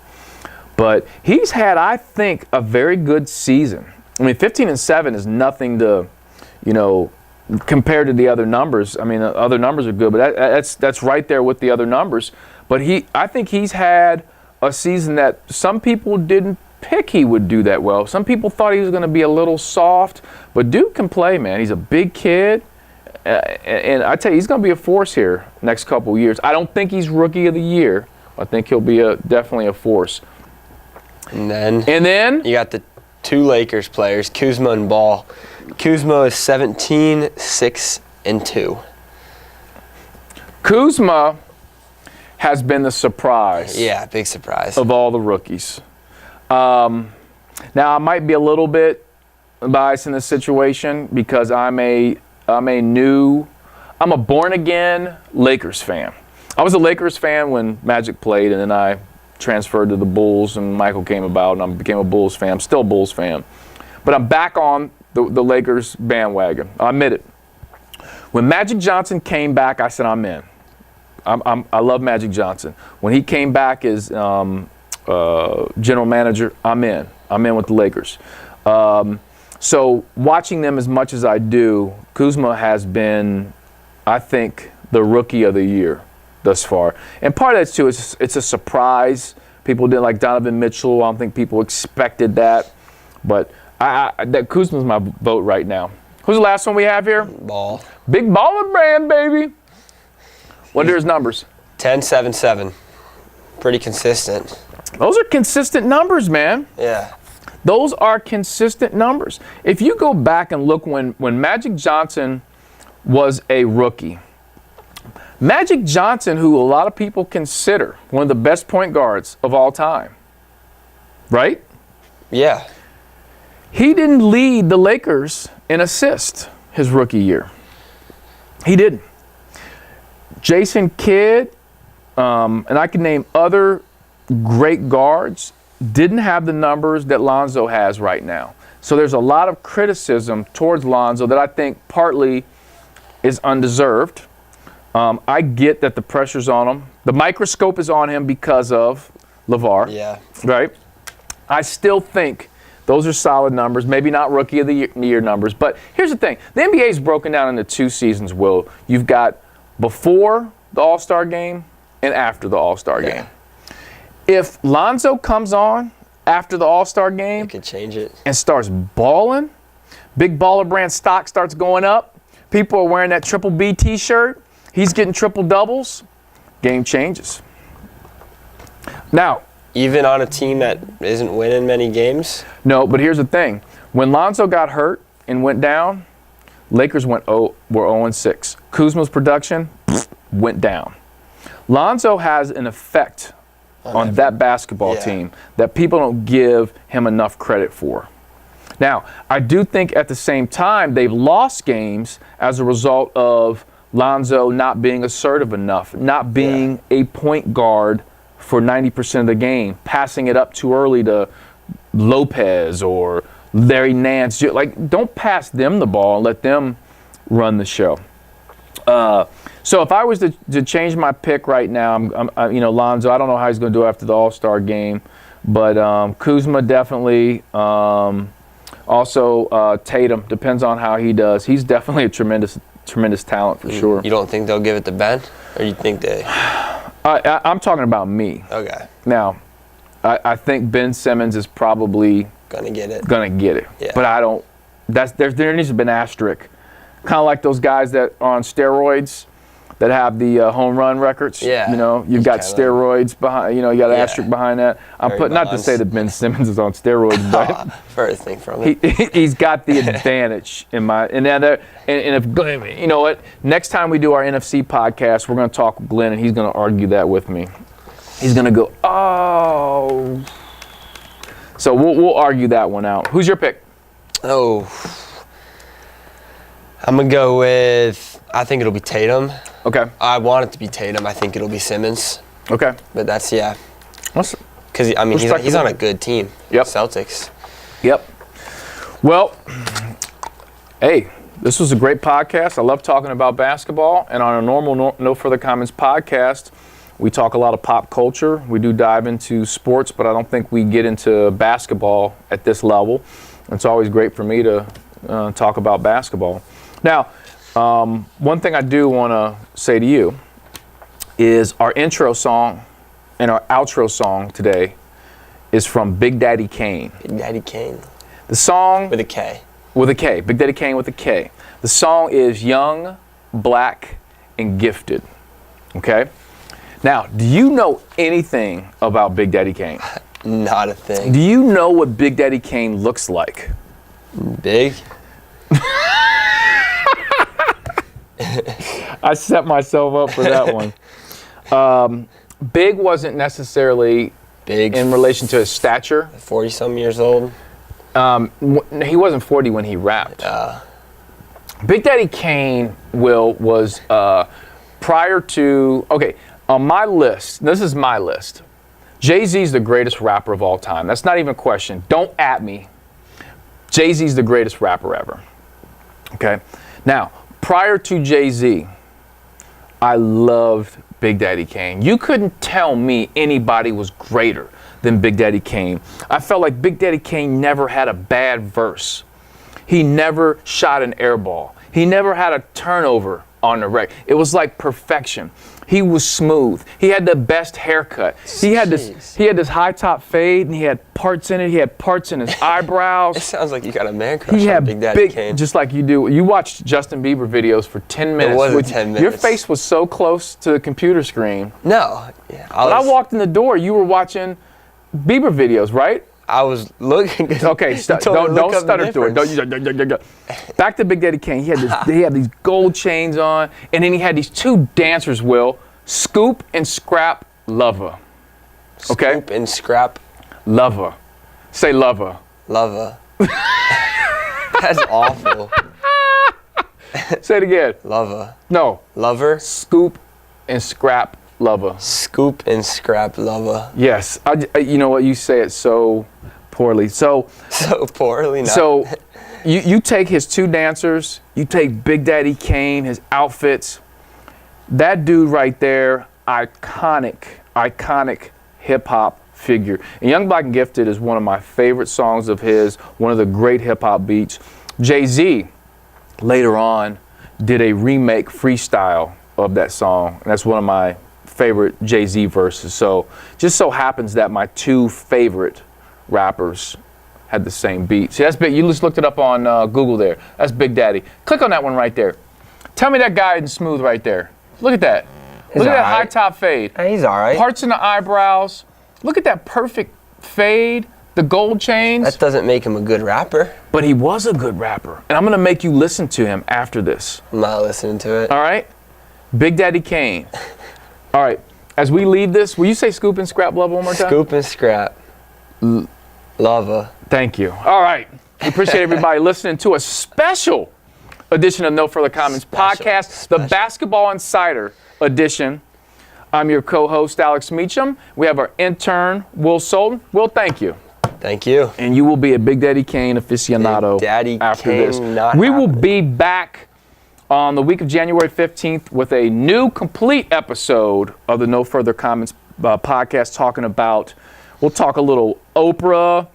But he's had, I think, a very good season. I mean, 15 and 7 is nothing to, compared to the other numbers. I mean, the other numbers are good, but that's right there with the other numbers. But I think he's had a season that some people didn't pick he would do that well. Some people thought he was going to be a little soft, but Duke can play, man. He's a big kid. And I tell you, he's going to be a force here next couple years. I don't think he's Rookie of the Year. I think he'll be definitely a force. And then you got the two Lakers players, Kuzma and Ball. Kuzma is 17, 6, and 2. Kuzma has been the surprise. Yeah, big surprise. Of all the rookies. Now, I might be a little bit biased in this situation because I'm a born-again Lakers fan. I was a Lakers fan when Magic played, and then I transferred to the Bulls, and Michael came about, and I became a Bulls fan. I'm still a Bulls fan. But I'm back on the Lakers bandwagon. I admit it. When Magic Johnson came back, I said, I'm in. I love Magic Johnson. When he came back as general manager, I'm in. I'm in with the Lakers. So watching them as much as I do, Kuzma has been, I think, the rookie of the year thus far. And part of that, too, is it's a surprise. People didn't like Donovan Mitchell. I don't think people expected that. But that Kuzma's my vote right now. Who's the last one we have here? Ball. Big Baller Brand, baby. What are his numbers? 10, 7, 7. Pretty consistent. Those are consistent numbers, man. Yeah. Those are consistent numbers. If you go back and look when Magic Johnson was a rookie, Magic Johnson, who a lot of people consider one of the best point guards of all time, right? Yeah. He didn't lead the Lakers in assists his rookie year. He didn't. Jason Kidd, and I can name other great guards, didn't have the numbers that Lonzo has right now. So there's a lot of criticism towards Lonzo that I think partly is undeserved. I get that the pressure's on him. The microscope is on him because of LeVar. Yeah. Right? I still think those are solid numbers. Maybe not rookie of the year numbers. But here's the thing. The NBA is broken down into 2 seasons, Will. You've got before the All-Star game and after the All-Star game. If Lonzo comes on after the All-Star game You could change it. and starts balling, Big Baller Brand stock starts going up, people are wearing that Triple B t-shirt, he's getting triple doubles, game changes. Now, Even on a team that isn't winning many games? no, but here's the thing. When Lonzo got hurt and went down, Lakers were 0-6. Kuzma's production went down. Lonzo has an effect on that basketball team that people don't give him enough credit for. Now, I do think at the same time they've lost games as a result of Lonzo not being assertive enough, not being a point guard for 90% of the game, passing it up too early to Lopez or Larry Nance. Like, don't pass them the ball and let them run the show. So if I was to change my pick right now, I'm Lonzo. I don't know how he's going to do after the All-Star game, but Kuzma definitely. Also Tatum, depends on how he does. He's definitely a tremendous talent for sure. You don't think they'll give it to Ben, or you think they? I'm talking about me. Okay. Now, I think Ben Simmons is probably Gonna get it. Yeah. But I don't. There needs to be an asterisk. Kind of like those guys that are on steroids that have the home run records. Yeah. You've got steroids behind. You got an asterisk behind that. Not to say that Ben Simmons is on steroids, but First thing from it. he's got the advantage in my. And if you know what, next time we do our NFC podcast, we're going to talk with Glenn, and he's going to argue that with me. He's going to go, oh. So we'll argue that one out. Who's your pick? Oh. I'm going to go with, I think it'll be Tatum. Okay. I want it to be Tatum. I think it'll be Simmons. Okay. But that's, yeah. Because He's on a good team. Yep. Celtics. Yep. Well, hey, this was a great podcast. I love talking about basketball. And on a normal No Further Comments podcast, we talk a lot of pop culture. We do dive into sports, but I don't think we get into basketball at this level. It's always great for me to talk about basketball. Now, one thing I do want to say to you is our intro song and our outro song today is from Big Daddy Kane. Big Daddy Kane. The song... With a K. With a K. Big Daddy Kane with a K. The song is Young, Black, and Gifted. Okay? Now, do you know anything about Big Daddy Kane? Not a thing. Do you know what Big Daddy Kane looks like? Big? I set myself up for that one. Big wasn't necessarily Big. in relation to his stature. 40-some years old. He wasn't 40 when he rapped. Big Daddy Kane, was prior to, okay, on my list, this is my list. Jay-Z's the greatest rapper of all time. That's not even a question. Don't at me. Jay-Z's the greatest rapper ever. Okay? Now, Prior to Jay-Z, I loved Big Daddy Kane. You couldn't tell me anybody was greater than Big Daddy Kane. I felt like Big Daddy Kane never had a bad verse. He never shot an air ball. He never had a turnover on the record. It was like perfection. He was smooth. He had the best haircut. He had this high top fade, and he had parts in it. He had parts in his eyebrows. It sounds like you got a man crush He on had Big Daddy Kane. just like you do. You watched Justin Bieber videos for 10 minutes. It wasn't 10 minutes. Your face was so close to the computer screen. No. Yeah, When I walked in the door, you were watching Bieber videos, right? I was looking. Okay, don't stutter through it. Back to Big Daddy Kane. He had these gold chains on, and then he had these two dancers, Will, Scoop and Scrap Lover. Okay? Scoop and Scrap Lover. Say Lover. Lover. That's awful. Say it again. Lover. No. Lover. Scoop and Scrap Lover. Scoop and Scrap Lover. Yes. You know what? You say it so poorly. So poorly. No. So you take his two dancers, you take Big Daddy Kane, his outfits. That dude right there, iconic hip hop figure. And Young Black and Gifted is one of my favorite songs of his, one of the great hip hop beats. Jay-Z later on did a remake freestyle of that song, and that's one of my favorite Jay-Z verses. So just so happens that my two favorite rappers had the same beat. See, that's big. You just looked it up on Google there. That's Big Daddy. Click on that one right there. Tell me that guy isn't smooth right there. Look at that. Look at that high top fade. He's all right. Parts in the eyebrows. Look at that perfect fade. The gold chains. That doesn't make him a good rapper. But he was a good rapper. And I'm going to make you listen to him after this. I'm not listening to it. All right? Big Daddy Kane. All right. As we leave this, will you say Scoop and Scrap Love one more time? Scoop and Scrap. Lover. Thank you. All right. We appreciate everybody listening to a special edition of No Further Comments podcast, the Basketball Insider edition. I'm your co-host, Alex Meacham. We have our intern, Will Sultan. Will, thank you. Thank you. And you will be a Big Daddy Kane aficionado Big Daddy after Kane this. not We will happening. be back on the week of January 15th with a new complete episode of the No Further Comments podcast we'll talk a little Oprah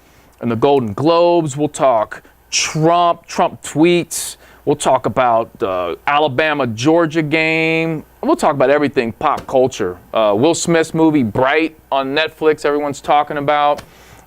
and the Golden Globes. We'll talk Trump tweets. We'll talk about the Alabama-Georgia game. We'll talk about everything pop culture. Will Smith's movie Bright on Netflix, everyone's talking about.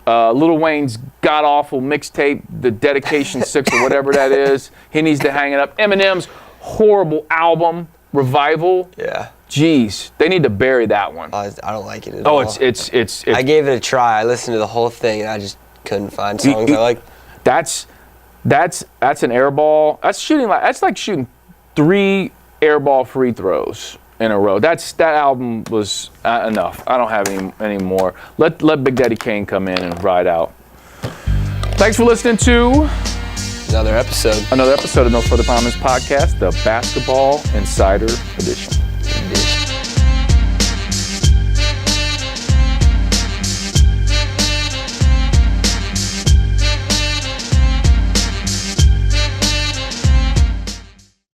Lil Wayne's god-awful mixtape, The Dedication 6 or whatever that is. He needs to hang it up. Eminem's horrible album, Revival. Yeah. Jeez, they need to bury that one. I don't like it at all. It's I gave it a try. I listened to the whole thing, and I just couldn't find songs I like. That's an air ball. That's like shooting 3 air ball free throws in a row. That album was enough. I don't have any more. Let Big Daddy Kane come in and ride out. Thanks for listening to Another episode of No Further Comments podcast, the Basketball Insider edition.